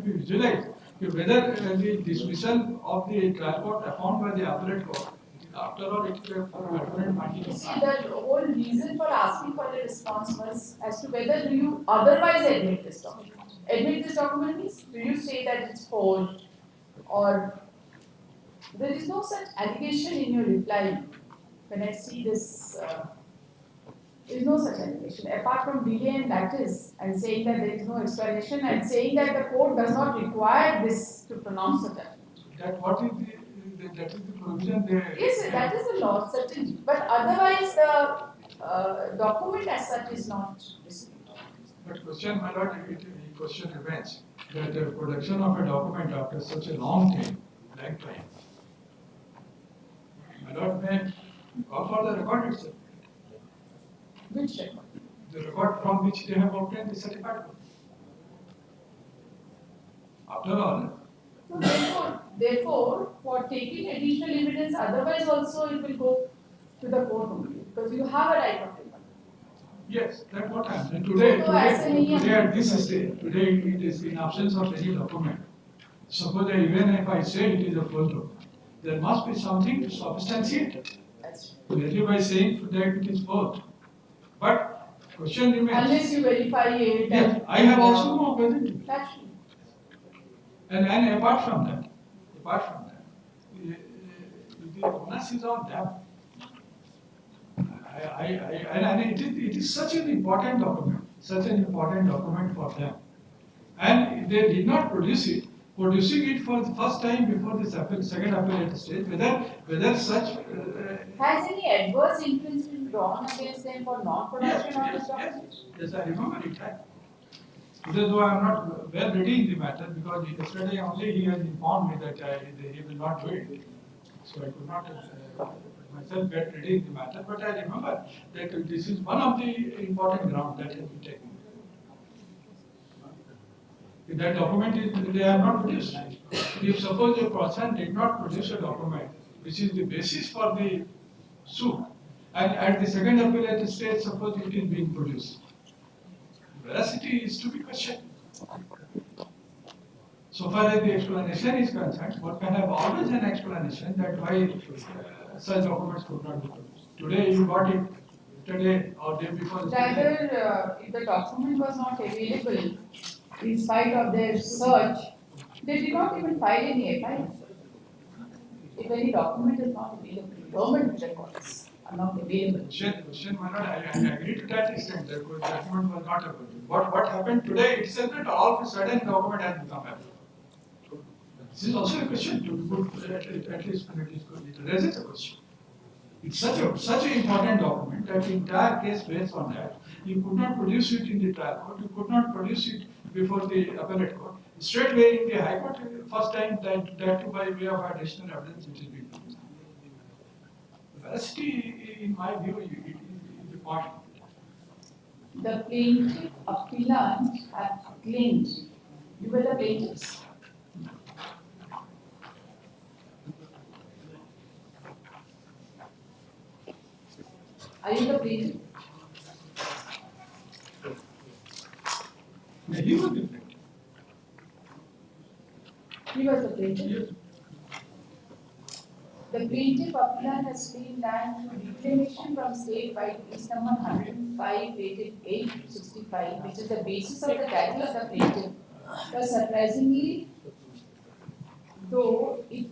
be visualized. Whether the dismissal of the trial court affirmed by the appellate court, after all, it is a permanent finding you of see fact. the whole reason for asking for the response was as to whether do you otherwise admit this document. Admit this document means do you say that it's forged or there is no such allegation in your reply. When I see this, there is no such allegation apart from delay and latches and saying that there is no explanation and saying that the court does not require this to pronounce the judgment. That what is that is the provision there. Yes, that is the law, certainly. But otherwise, the document as such is not received. But question, my lord, question remains that the production of a document after such a long time, like time, my lord may call for the record itself. Which record? The record from which they have obtained the certified copy. After all, So therefore, for taking additional evidence, otherwise also it will go to the court only because you have a right of rebuttal. yes, that's what happened. तो ऐसे नहीं है। Today at this stage, today it is in absence of any document. Suppose that even if I say it is a false document, there must be something to substantiate it. That's Merely by saying that it is false. But question remains. unless you verify it. Yes, I have also no opposing to it. That's true. And apart from that, the onus is on them. And it is such an important document for them. And they did not produce it. Producing it for the first time before the second appellate stage, whether such. Has any adverse influence been drawn against them for non-production of this document? Yes, I remember it. Even though I am not well ready in the matter, because yesterday only he has informed me that he will not do it. So I could not myself get ready in the matter, but I remember that this is one of the important grounds that has been taken. If that document they have not produced. If suppose a person did not produce a document, which is the basis for the suit, and at the second appellate stage, suppose it is being produced, veracity is to be questioned. So far as the explanation is concerned, one can have always an explanation that why such documents could not be produced. Today you got it, yesterday or day before yesterday. Rather, if the document was not available, in spite of their search, they did not even file any FIR. If any document is not available, government records are not available. Question, my lord, I agree to that extent that the document was not available. What happened today itself that all of a sudden document has become available. This is also a question to put at least it raises a question. It's such an important document that the entire case based on that. You could not produce it in the trial court, you could not produce it before the appellate court. Straight away in the High Court, first time that too by way of additional evidence which is being produced. Veracity, in my view, is important. The plaintiff appellant have claimed you were the plaintiffs. Are you the plaintiff? No, he was the plaintiff. He was the plaintiff. Yes. The plaintiff appellant has claimed land through reclamation from state by case number 105 dated 8/65, which is the basis of the title of the plaintiff. But surprisingly, though it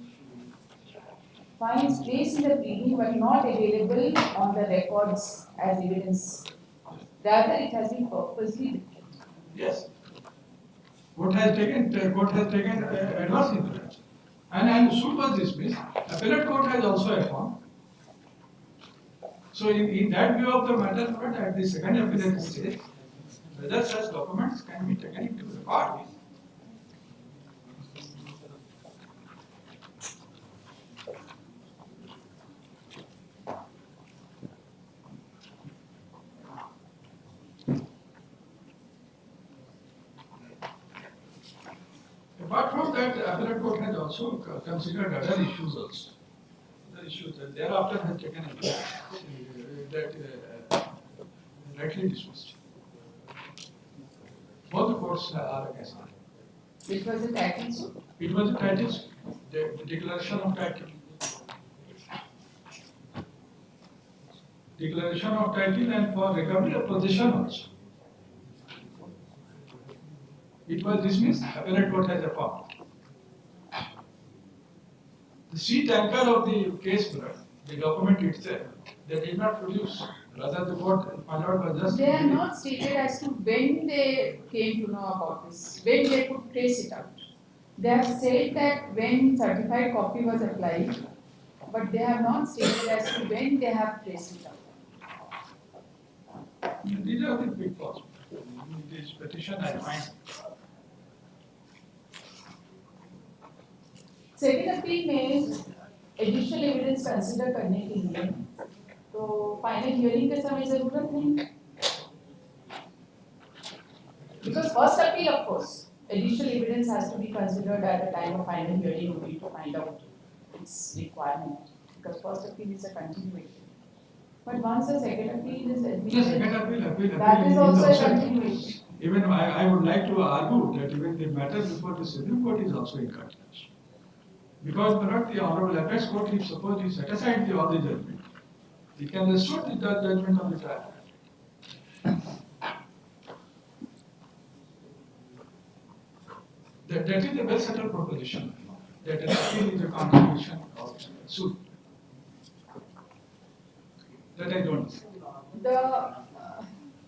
finds place in the pleading but not available on the records as evidence, rather it has been purposely withheld. Yes. Court has taken adverse inference. And suit was dismissed. Appellate court has also affirmed. So in that view of the matter, but at the second appellate stage, whether such documents can be taken into the court. Apart from that, the appellate court has also considered other issues also. The issues that thereafter has taken that rightly dismissed. Both the courts are against it. Which was the title suit? It was a title suit, the declaration of title. Declaration of title and for recovery of possession also. It was dismissed, appellate court has affirmed. The seat anchor of the case, the document itself, they did not produce. Rather, the court found out was just. They are not stated as to when they came to know about this, when they could trace it out. They have said that when certified copy was applied, but they have not stated as to when they have traced it out. These are the pitfalls. In this petition, I find. Second appeal में additional evidence consider करने के लिए तो final hearing के समय जरूरत नहीं. Because first appeal, of course, additional evidence has to be considered at the time of final hearing only to find out its requirement. Because first appeal is a continuation. But once the second appeal is admitted, Yes, second appeal that is also a also- continuation. Even I would like to argue that even the matter before the Supreme Court is also in continuation. Because the Honorable Apex Court, if suppose he set aside all the judgment, he can restore the judgment of the trial. That is a well settled proposition. That an appeal is a continuation of suit. That I don't see. The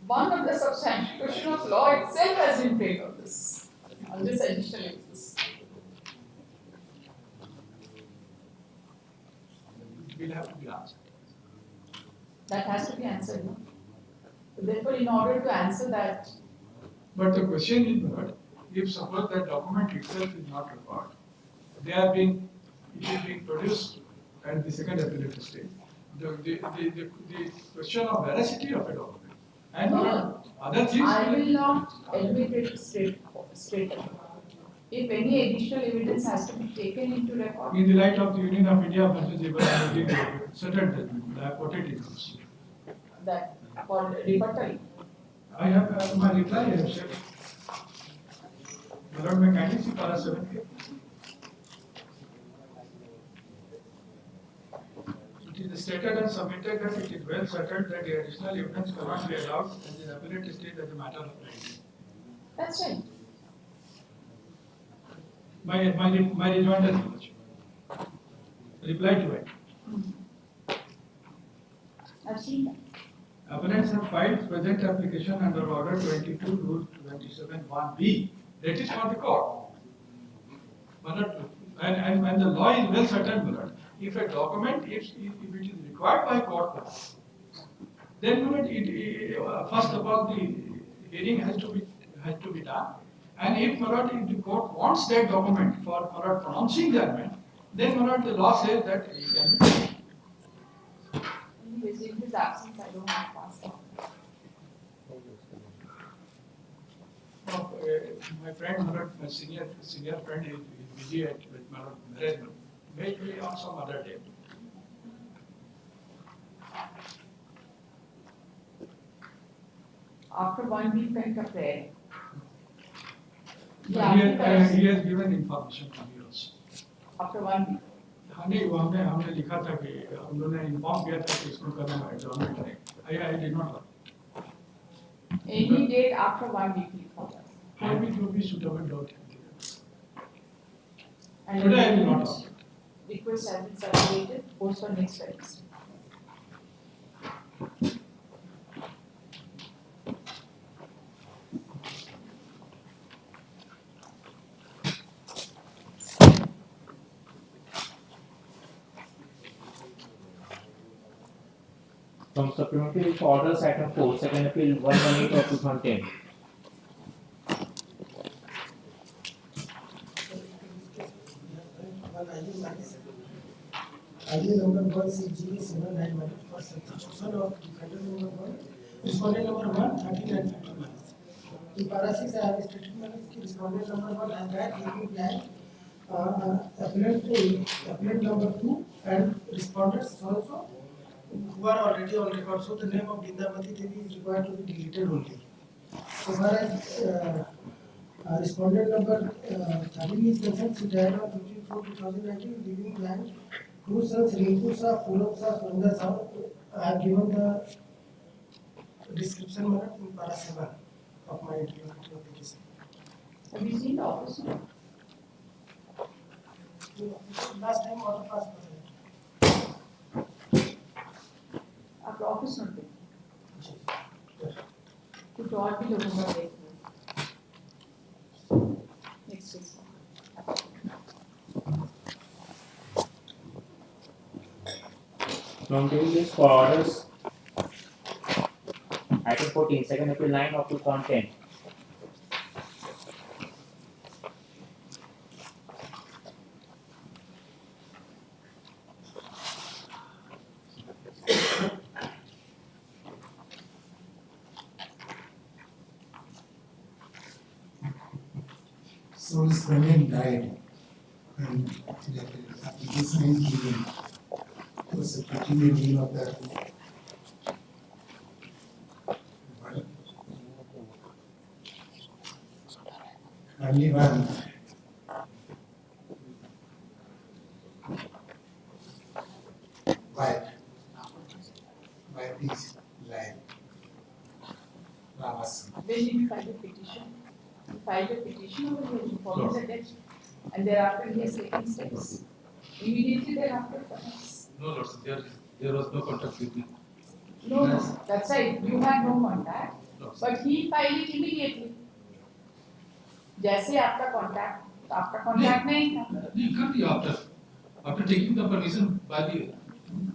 one of the substantial question of law itself has been framed on this additional evidence. It will have to be answered. That has to be answered, no? So therefore, in order to answer that, But the question is not, if suppose that document itself is not required, it is being produced at the second appellate stage. The question of veracity of a document and No. other things. I will not admit it straight. If any additional evidence has to be taken into record, In the light of the Union of India versus Ibrahim, certain judgment, I have quoted it also. that for rebuttal, I have my reply, I have said. Lord, may kindly see para 7. It is stated and submitted that it is well settled that the additional evidence cannot be allowed in the appellate stage as a matter of right. that's right. My rejoinder reply to it. I've seen that. Appellants have filed present application under order 22 rule 27(1)(b). That is for the court. And the law is well settled, Bharat. if a document, if it is required by court, then first of all the hearing has to be done, and if the court wants that document for pronouncing judgment, then the law says that he can be. Anyways, in his absence, I don't have passport. My friend, my senior friend is busy with marriage. Maybe on some other day. After 1 week, kind of prayer. He has given information to me also. After 1 week. हमने लिखा था कि हम लोगों ने inform किया था कि इसको करना है गवर्नमेंट ने. I did not know. Any date after 1 week, लिखा हुआ है. I will be suitable dot. And Today I will not know. request has been circulated, post for next Wednesday. From supplementary orders, item 4, second appeal 118 of 2010. ID number 16GB79 for substitution of defendant number 1, respondent number 1, 13 and 15 minutes. In para 6, I have stated that respondent number 1 has died leaving blank appellant number 2 and respondents also who are already on record. So the name of Dindamati Devi is required to be deleted only. So far as respondent number 13 is concerned, she died on 15/4/2019, leaving blank 2 sons, Rinku Sa, Purab Sa, Sundar Sa. I have given the description in para 7 of my interview application. Have you seen the office now? Last time order passed was आपका office note पे कुछ और भी लोगों का देख लो. Next is From doing this for orders, item 14, second appeal 9 of 2010. So this woman died and the application is given. It was a pretty name of that. Only one. Wife is live. Ramas. when you file a petition, you filed a petition over here, you follow the debt, and thereafter he has taken steps. Immediately thereafter, perhaps. No, Lord, sir, there was no contact with me. No, that's right, you had no contact, No, sir. but he filed it immediately. जैसे आपका contact नहीं था. You can't be after taking the permission by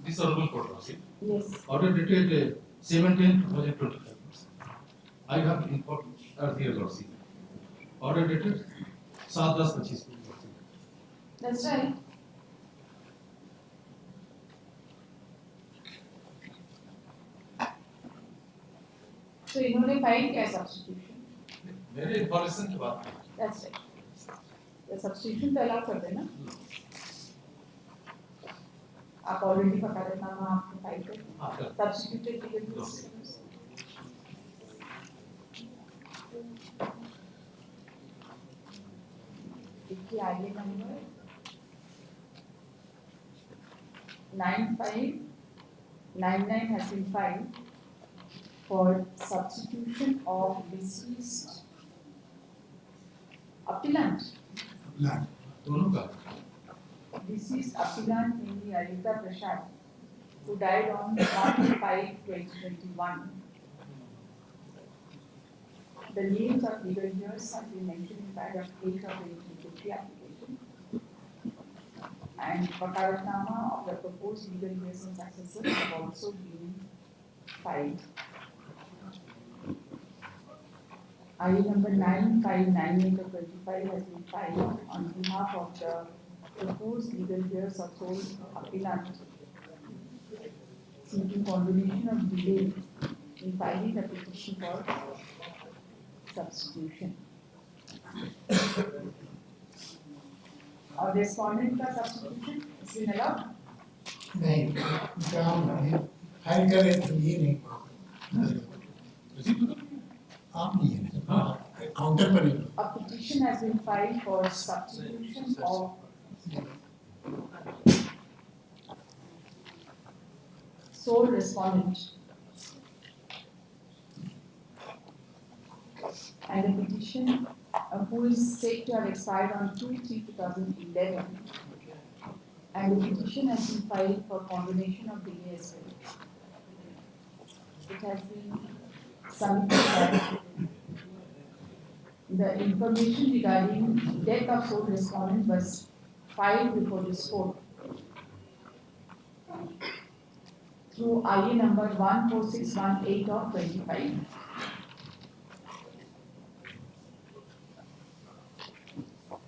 this honorable court, Lord, sir. Yes. Order dated 7/10/2025. I have informed earlier, Lord, sir. Order dated 7/10/25. That's right. So इन्होंने file किया substitution. मेरे information की बात है. That's right. The substitution तो allow कर देना. आप already बता देना वहाँ आपने फाइल कर. हाँ, sir. Substituted legal proceedings. इसकी आगे number 9599 has been filed for substitution of deceased appellant. Land. दोनों का. Deceased appellant namely Alita Prasad, who died on 1/5/2021. The names of legal heirs have been mentioned in paragraph 8 of the 1850 application. and wakalatnama of the proposed legal years and successors have also been filed. IE number 9598/25 has been filed on behalf of the proposed legal years of sole appellant, seeking combination of delay in filing the petition for substitution. और respondent का substitution has been allowed. नहीं काम file करे तो ये नहीं आप नहीं है काउंटर पर नहीं A petition has been filed for substitution of sole respondent, and the petition who is said to have expired on 2/3/2011, and the petition has been filed for combination of delay as well. It has been submitted that the information regarding death of sole respondent was filed before this court through IE number 14618/25.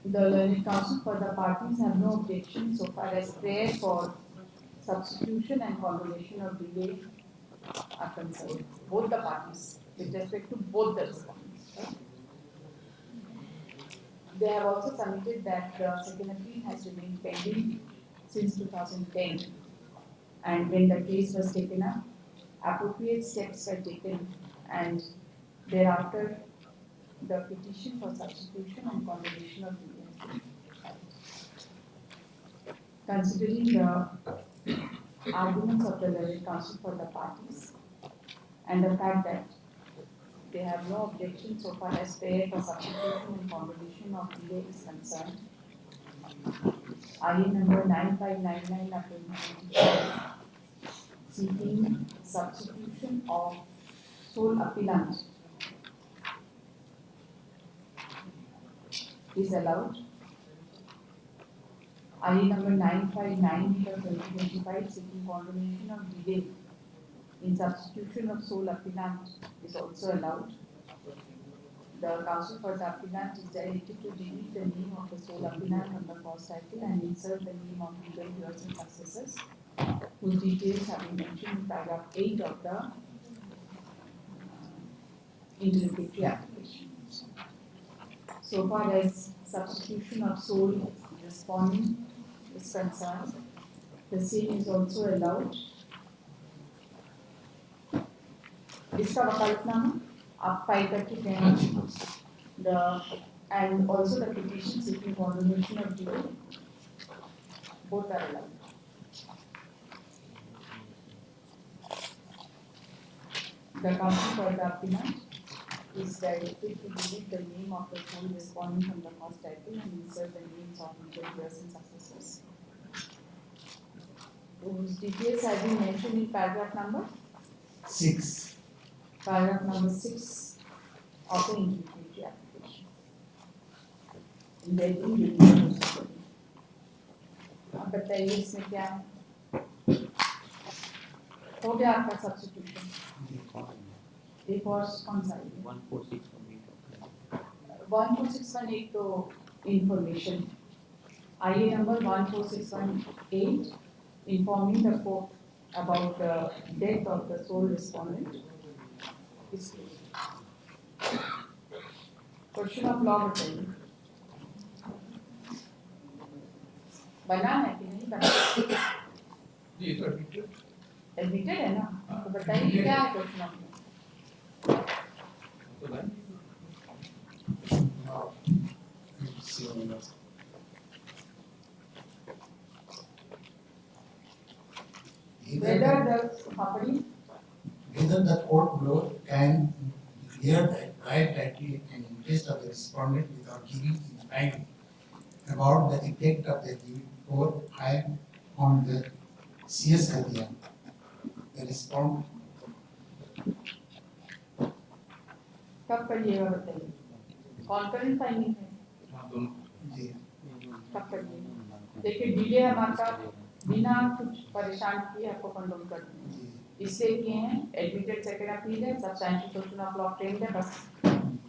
The learned counsel for the parties have no objection so far as prayer for substitution and combination of delay are concerned. Both the parties, with respect to both the respondents. They have also submitted that the second appeal has remained pending since 2010, and when the case was taken up, appropriate steps were taken, and thereafter the petition for substitution and combination of delay. Considering the arguments of the learned counsel for the parties and the fact that they have no objection so far as prayer for substitution and combination of delay is concerned, IE number 9599/2025 seeking substitution of sole appellant is allowed. IE number 959/2025 seeking combination of delay in substitution of sole appellant is also allowed. The counsel for the appellant is directed to delete the name of the sole appellant on the cause title and insert the name of legal heirs and successors, whose details have been mentioned in paragraph 8 of the interrogatory application. So far as substitution of sole respondent is concerned, the same is also allowed. इसका वकालतनामा आप file करके देना, the and also the petition seeking combination of delay, both are allowed. The counsel for the appellant is directed to delete the name of the sole respondent from the cause title and insert the names of legal heirs and successors, whose details have been mentioned in paragraph number 6 paragraph number 6 of the interrogatory application. अब बताइए इसमें क्या है? हो गया आपका substitution? एक और कौन सा है? 14618 तो information. IE number 14618 informing the court about the death of the sole respondent is closed. Question of law बताइए. बना है कि नहीं बना? जी तो admitted. Admitted है ना? तो बताइए क्या है question of law? तो भाई Whether the company whether the court below can clear the right title and interest of the respondent without giving in writing about the effect of the report filed on the CS idea. The respondent कब करिएगा बताइए? Concurrent finding है हाँ दोनों जी कब करिएगा? देखिए delay हमारा बिना कुछ परेशान किए आपको कंट्रोल कर देंगे, इसलिए किए हैं। एडमिटेड सेकेंड अपील है, substantial question of law trend है बस।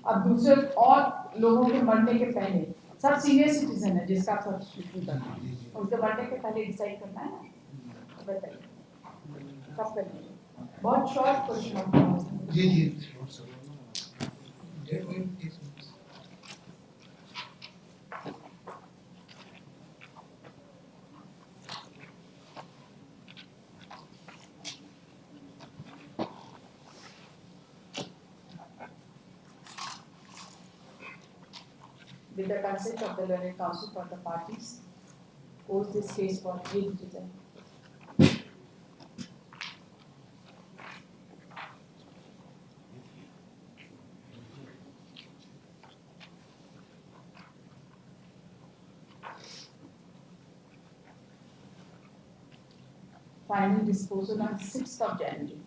अब दूसरे और लोगों के मरने के पहले, सब सीनियर सिटीजन है जिसका सब्सटीट्यूशन करना है, उनके मरने के पहले डिसाइड करना है ना, बताइए सब करेंगे। बहुत शॉर्ट क्वेश्चन ऑफ लॉ। जी जी डेट में 30 minutes. With the consent of the learned counsel for the parties, close this case for re-decision. Final disposal on 6th of January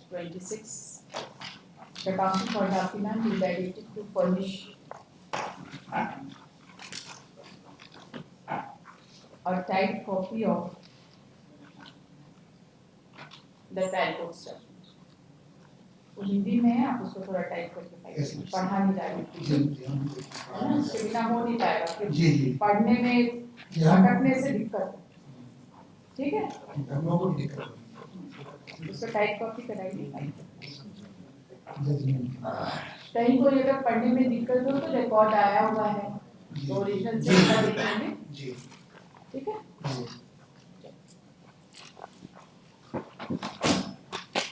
26. The counsel for the appellant is directed to furnish a typed copy of the trial court judgment. वो हिंदी में है, आप उसको थोड़ा type करके पाइए, पढ़ा नहीं जाएगा, है ना, उसके बिना हो नहीं पाएगा, फिर पढ़ने में भटकने से दिक्कत है, ठीक है? उसको टाइप कॉपी कराइए। कहीं कोई अगर पढ़ने में दिक्कत हो तो रिकॉर्ड आया हुआ है, तो ओरिजिनल से देखेंगे, ठीक है?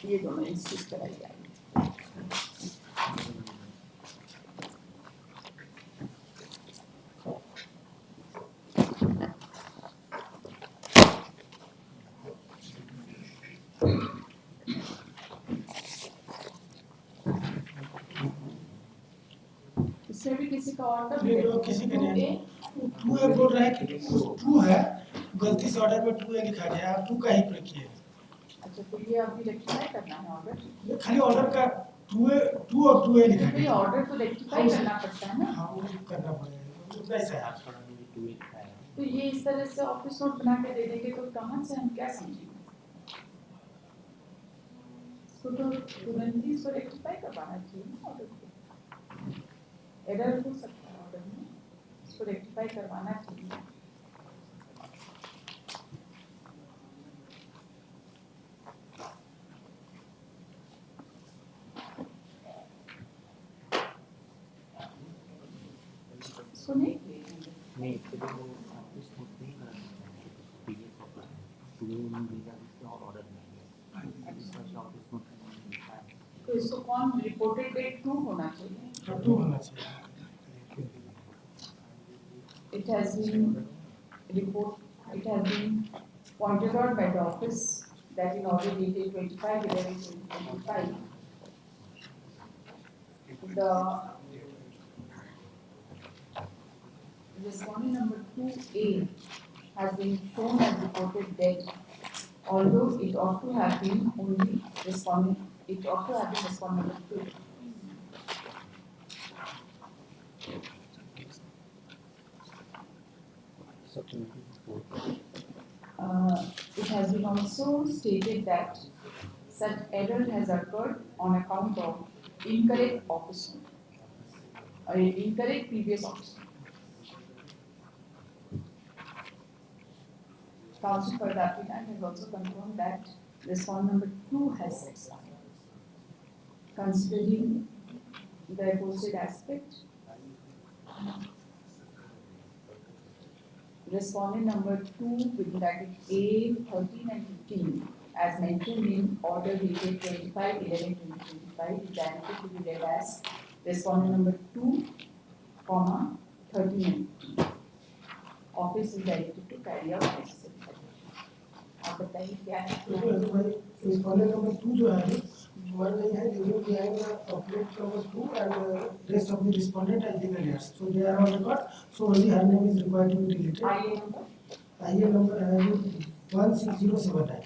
ये दोनों इंस्टीट्यूट कराई जाएगी। इससे भी किसी का ऑर्डर किसी का नहीं, टू ए बोल रहा है कि टू है, गलती से ऑर्डर में टू ए लिखा गया है, आप टू का ही प्रयोग किए। अच्छा, तो ये अभी रेक्टिफाई करना है ऑर्डर, खाली ऑर्डर का टू और टू ए लिखा है, गया, ऑर्डर तो रेक्टिफाई करना पड़ता है ना। हाँ वो करना पड़ेगा, उतना ही सही। तो ये इस तरह से ऑफिस नोट बना के दे देंगे तो कहाँ से हम क्या समझेंगे? इसको तो तुरंत ही इसको रेक्टिफाई करवाना चाहिए ना ऑर्डर को, एरर हो सकता है ऑर्डर में, इसको रेक्टिफाई करवाना चाहिए। सुनिए नहीं तो वो ऑफिस को नहीं करना पीडीएफ पर टू इन भेजा इसके और ऑर्डर नहीं है, इसका ऑफिस को तो इसको कौन रिपोर्टेड डेट 2 होना चाहिए, 2 होना चाहिए। It has been pointed out by the office that in order DT.04.12.2025, the respondent number 2A has been shown as reported dead, although it ought to have been only respondent, it ought to have been respondent number 2. It has been also stated that such error has occurred on account of incorrect office note, incorrect previous office note. Counsel for the applicant has also confirmed that respondent number 2 has expired. Considering the posted aspect, respondent number 2 with bracket A 13 and 15 as mentioned in order dated 25/11/2025 is directed to be read as respondent number 2, 13 and 15. Office is directed to carry out necessary. आप बताइए क्या है? respondent number 2 जो है one नहीं है, leaving behind the applicant number 2 and rest of the respondent as legal heirs. So they are on record. So only her name is required to be deleted. IA number 16079.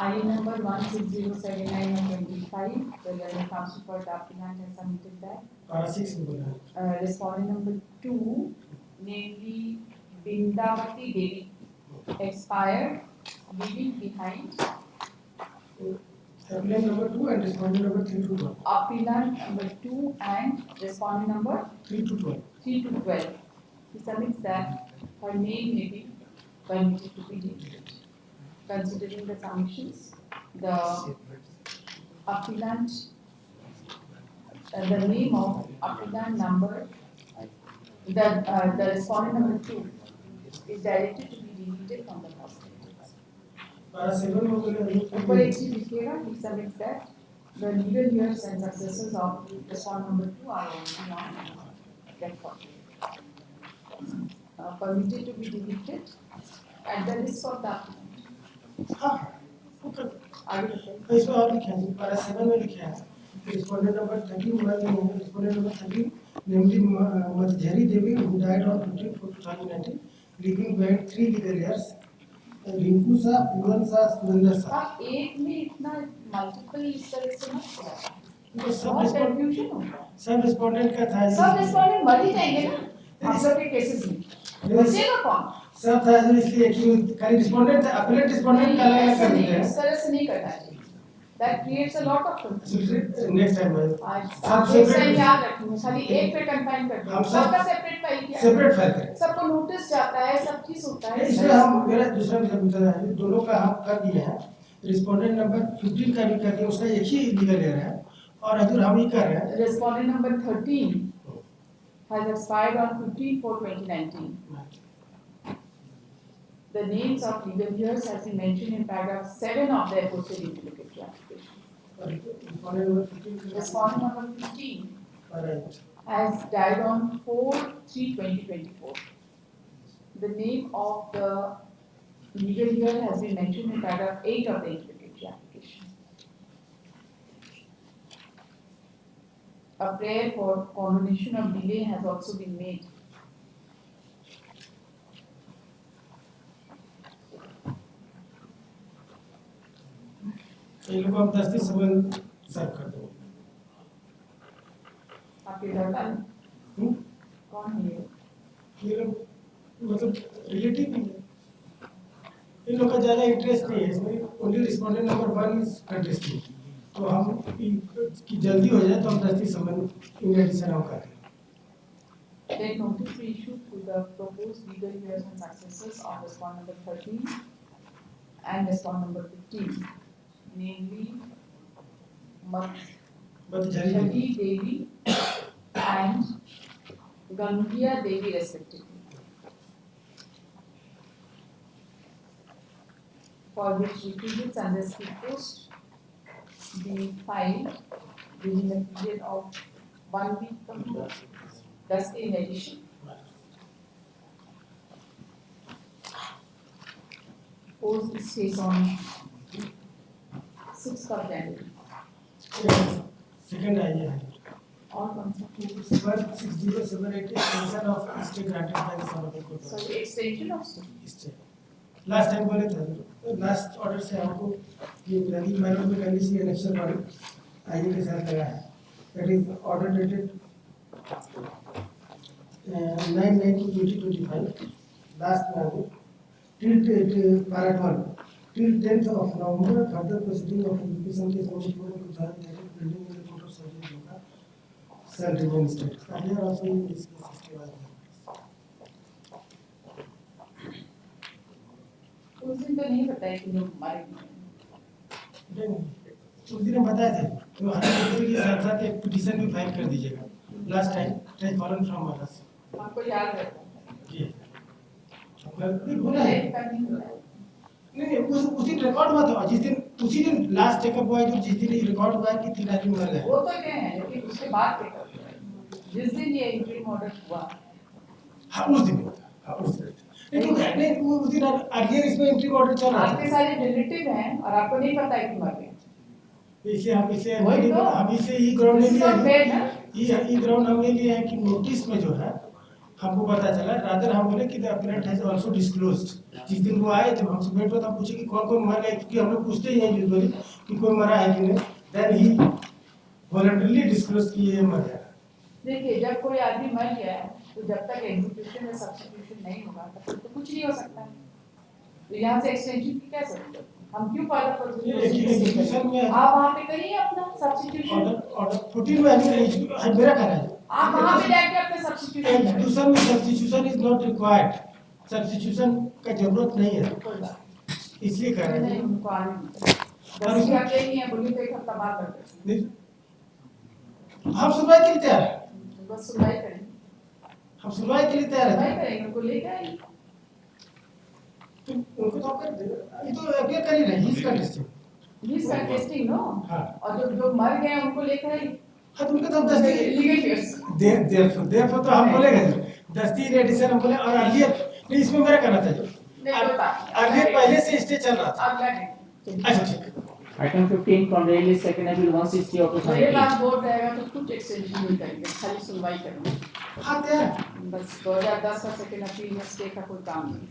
IA number 16079 of 25. The learned counsel for the applicant has submitted that. Para 6 बोला है. Respondent number 2 namely Bindavati Devi, expired, leaving behind applicant number 2 and respondent number 3 to 12. applicant number 2 and respondent number 3 to 12. 3 to 12. He submits that her name may be permitted to be deleted. Considering the submissions, the applicant, the name of applicant number, the respondent number 2 is directed to be deleted from the prospectus. Para 7 हो गया ऊपर एक चीज लिखिएगा, he submits that the legal years and successors of respondent number 2 are already on record. Permitted to be deleted at the risk of the applicant. हाँ आगे बताइए. इसमें और लिखा है para 7 में लिखा है respondent number 13 मान लीजिए respondent number 13 namely Madhuri Devi who died on 15/4/2019 leaving behind 3 legal heirs Rinku सा पूरन सा सुरेंद्र सा. आप एक में इतना मल्टीपल इस तरह से मत करो. ये सब बहुत कंफ्यूजन होगा. सब रिस्पोंडेंट का था. सब रिस्पोंडेंट मर ही जाएंगे ना आप सबके केसेस में. बचेगा कौन? सब था इसलिए कि खाली रिस्पोंडेंट था अपलेट रिस्पोंडेंट का अलग कर देते हैं. इस तरह से नहीं करना चाहिए. That creates a lot of confusion. Next time मैं आप नेक्स्ट टाइम याद रखूंगा. खाली एक पे कंफाइन कर दो. सबका सेपरेट फाइल किया. सेपरेट फाइल करें. सबको नोटिस जाता है, सब चीज होता है. इसमें हम मेरा दूसरा विचार है दोनों का हम कर दिए हैं. रिस्पोंडेंट नंबर 15 का भी कर दिया उसका एक ही लीगल एयर है और हजूर हम ही कर रहे हैं. Respondent number 13 has expired on 15/4/2019. The names of legal heirs has been mentioned in paragraph 7 of the aforesaid implicatory application. Respondent number 15 Respondent number 15 right. has died on 4/3/2024. The name of the legal heir has been mentioned in paragraph 8 of the implicatory application. A prayer for condonation of delay has also been made. ये लोग हम 10 संबंध सर्व कर देंगे. आपके घर वाले कौन है ये? ये लोग मतलब रिलेटिव ही है. इन लोग का ज़्यादा इंटरेस्ट नहीं है इसमें. Only respondent number 1 is contesting. तो हम की जल्दी हो जाए तो हम 10 संबंध इन एडिशन हम कर दें. Then notice we issued to the proposed legal heirs and successors of respondent number 13 and respondent number 15, namely Madhuri Devi and Gangia Devi respectively, for which requisites under speed post be filed within a period of 1 week from now. Thus, in addition, post this case on 6th of January. Second आई है All comes up to 160788 extension of stay granted by the Supreme Court. so the extension of stay. stay last time बोले थे last order से हमको ये नदी manner में condition election वाले आईए के साथ लगा है. That is order dated 9/9/2025 last में till part 1 till 10th of November further proceeding of education case number 4 to direct building in the court of surgery का shall remain state. Earlier also in this case इसके बाद उस दिन तो नहीं बताया कि लोग मारे गए. उस दिन बताया था तो हर व्यक्ति के साथ साथ एक पिटीशन भी फाइल कर दीजिएगा. Last time take foreign from others. आपको याद रहता ये नहीं बोला है. है. नहीं उस दिन रिकॉर्ड हुआ था जिस दिन उसी दिन लास्ट चेकअप हुआ जो जिस दिन रिकॉर्ड हुआ कि 3 आदमी मर गए. वो तो क्या है लेकिन उसके बाद जिस दिन ये इंट्री ऑर्डर हुआ. हाँ उस दिन हाँ उस दिन लेकिन नहीं उस दिन अर्लियर इसमें एंट्री ऑर्डर चल रहा आपके सारे रिलेटिव हैं और आपको नहीं पता है कि मर गए. इसलिए हम इसे वही तो। हम इसे ई ग्राउंड ले It's not fair, लिया ना? ई ग्राउंड हमने लिया है कि नोटिस में जो है हमको पता चला रादर हम बोले कि the appellate has also disclosed. जिस दिन वो आए जब हमसे बैठ हुआ हम पूछे कि कौन कौन मर गए क्योंकि हम लोग पूछते ही हैं यूजुअली कि कोई मरा है कि नहीं. देन ही वॉलंटरली डिस्क्लोज कि ये मर गया. देखिए जब कोई आदमी मर गया है तो जब तक एग्जीक्यूशन या सब्स्टिट्यूशन नहीं होगा तब तक तो कुछ नहीं हो सकता है। तो यहाँ से एक्सटेंशन की क्या जरूरत है? हम क्यों फॉलो करते हैं? एग्जीक्यूशन में आप वहाँ पे करिए अपना सब्स्टिट्यूशन। ऑर्डर 14 में मेरा कहना है आप वहाँ पे जाके अपना सब्स्टिट्यूशन करें। एग्जीक्यूशन में substitution is not required, substitution का जरूरत नहीं है, कोई बात इसलिए कह रहे नहीं, हैं। उनको आने दीजिए। बस क्या कहेंगे या बोलिए तो एक हफ्ता बाद कर देंगे। हम सुनवाई के लिए तैयार है, बस सुनवाई करेंगे, हम सुनवाई के लिए तैयार सुनवाई है। करेंगे, उनको लेके आएंगे। तो उनको तो आप कर दे, ये तो अप्लाई कर ही रहे हैं इसका टेस्टिंग। He's contesting, no? हाँ। और जो मर गए हैं उनको लेकर आएंगे। हाँ तो उनका तो हम दस्ती लीगल केस। देर तो हम बोलेंगे दस्ती एडिशन हम बोले और अर्लियर नहीं, इसमें मेरा कहना था जो अर्लियर पहले से स्टे चल रहा था। अगला डेट। अच्छा ठीक है। Item 15 from the list second appeal 160 of मेरे 2018. पास बोर्ड रहेगा तो कुछ एक्सटेंशन नहीं करेंगे, खाली सुनवाई करेंगे। हाँ तैयार। बस 2010 का सेकेंड अपील में स्टे का कोई काम नहीं।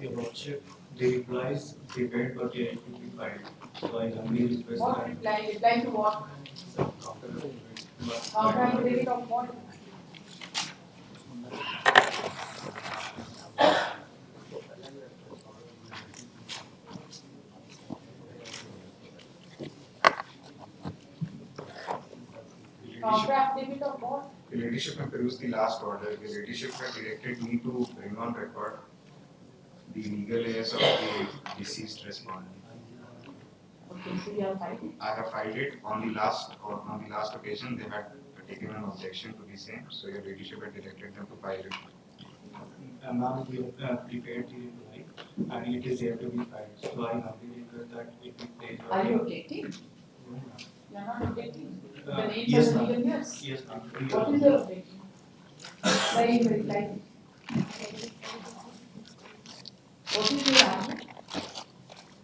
Your Lordship, the replies prepared but yet to be filed. So I humbly request What that reply? Reply to what? some counter affidavit. Counter affidavit of what? Counter affidavit of what? The ladyship had produced the last order. The ladyship had directed me to bring on record the legal heirs of the deceased respondent. Okay, so you have filed it. I have filed it on the last occasion. They had taken an objection to the same, so your ladyship had directed them to file it. Ma'am, you have prepared the reply and it is there to be filed. So I humbly request that it be placed. Are you objecting? No, ma'am. You are not objecting. The names Yes, of the ma'am. legal heirs. Yes, ma'am. What is your objection? Why you reply? What is your argument?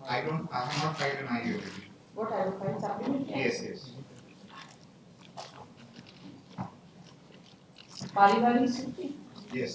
I have not filed an IU. What I will file supplement? Yes. पारिवारिक सूची? Yes.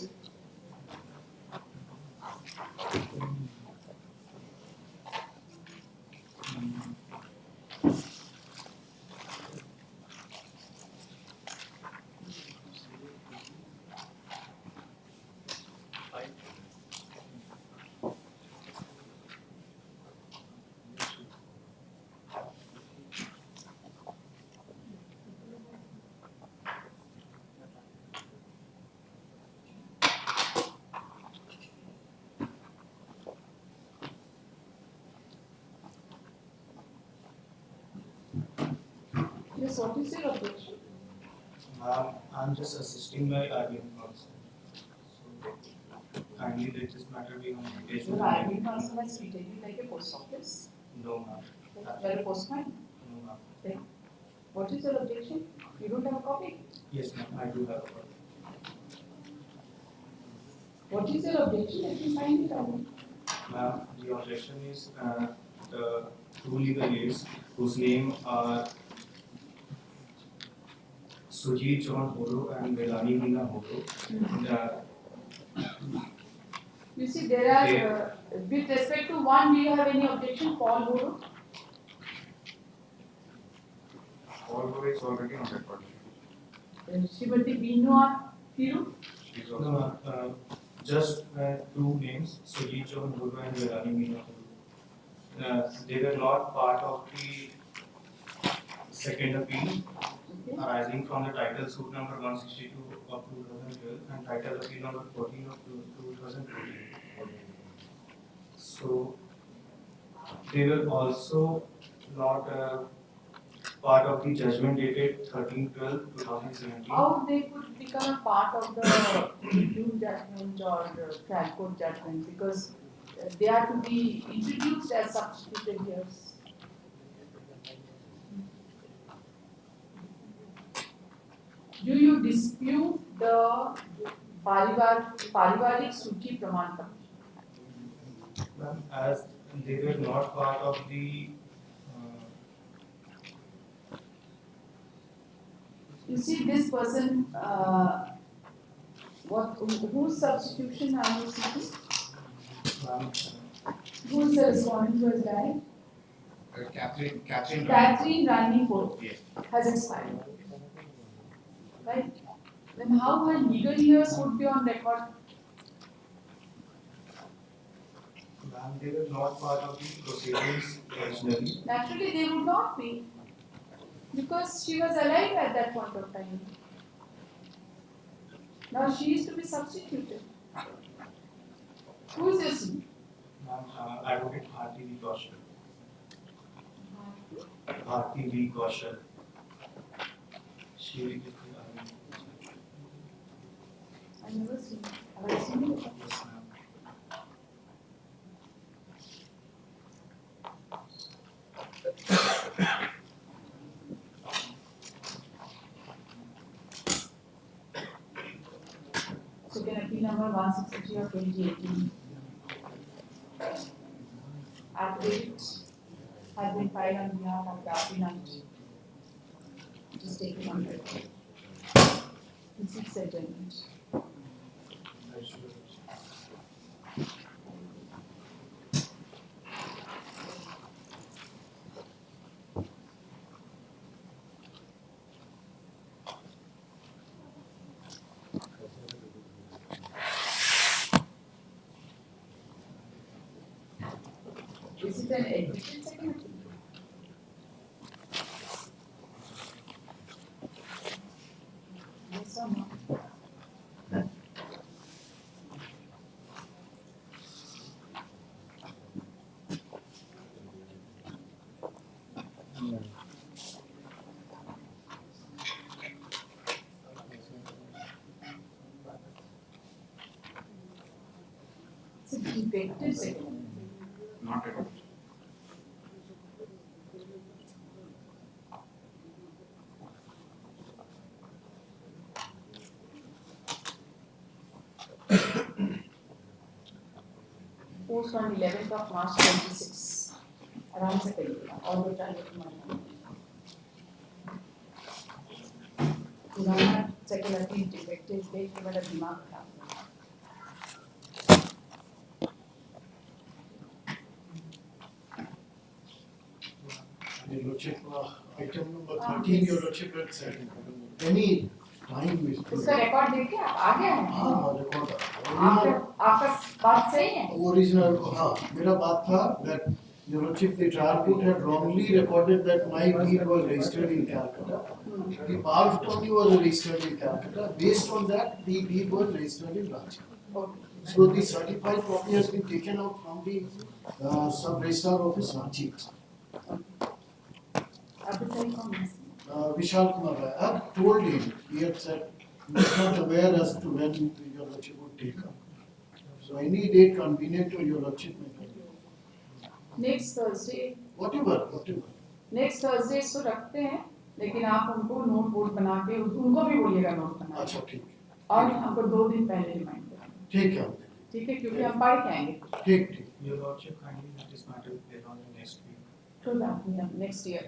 Yes, what is your objection? Ma'am, I'm just assisting my argument counsel. So kindly let this matter be on mediation. Your argument counsel has treated you like a post office. No, ma'am. You are a postman. No, ma'am. Then, what is your objection? You don't have a copy. Yes, ma'am, I do have a copy. What is your objection? Let me find it out. Ma'am, the objection is the two legal aids whose name are Sujit John Horo and Melanie Meena Horo. You see, there are, with respect to one, do you have any objection, Paul Guru? All is already on record. Srimati Binoa Thiru? She's No, also. ma'am, just two names, Sujit John Horo and Melanie Meena Horo. They were not part of the second appeal Okay. arising from the title suit number 162 of 2012 and title appeal number 14 of 2014. So they were also not part of the judgment dated 13/12/2017. How they could become a part of the review judgment or the trial court judgment because they are to be introduced as substituted heirs. Do you dispute the पारिवारिक सूची प्रमाण पत्र? Ma'am, as they were not part of the You see this person, whose substitution are you seeking? ma'am, Who is the respondent who has died? Catherine Rani Poro Yes. has expired. Right? Then how her legal years would be on record? Ma'am, they were not part of the proceedings originally. Naturally, they would not be. Because she was alive at that point of time. Now she is to be substituted. Who is this? Ma'am, Advocate Bharti V. Kaushal. Bharti V. Kaushal. She is I never seen it. Have I seen it? yes, ma'am. So can appeal number 163 of 2018. Affidavit has been filed on behalf of the appellant. Just take it on record. This is adjournment. Is it an admitted second appeal? Yes or no? It's a defective second appeal. Not at all. Post on 11th of March 26. आराम से करिएगा और दो चार minute पुराना second appeal defective देख के मेरा दिमाग खराब हो गया। Your Lordship, item number 13, Your Lordship, it's any time is. उसका रिकॉर्ड देख के आप आ गए हैं? हाँ, रिकॉर्ड आपका बात सही है? Original, हाँ, मेरा बात था that Your Lordship, the trial court had wrongly recorded that my deed was registered in Calcutta. The power of attorney was registered in Calcutta. Based on that, the deed was registered in Ranchi. Okay. So the certified copy has been taken out from the sub-registrar office, Ranchi. अभी सही कौन है? Vishal Kumar Rai, I have told him, he had said, he was not aware as to when Your Lordship would take up. So any date convenient to Your Lordship may come. Next Thursday. Whatever. Next Thursday इसको रखते हैं, लेकिन आप उनको note board बना के उनको भी बोलिएगा नोट बना के। अच्छा ठीक है। और हमको 2 दिन पहले रिमाइंड करें। ठीक है। ठीक है, क्योंकि हम पढ़ के आएंगे। ठीक। Your Lordship, kindly let this matter be laid on the next week. True that, yeah, next year.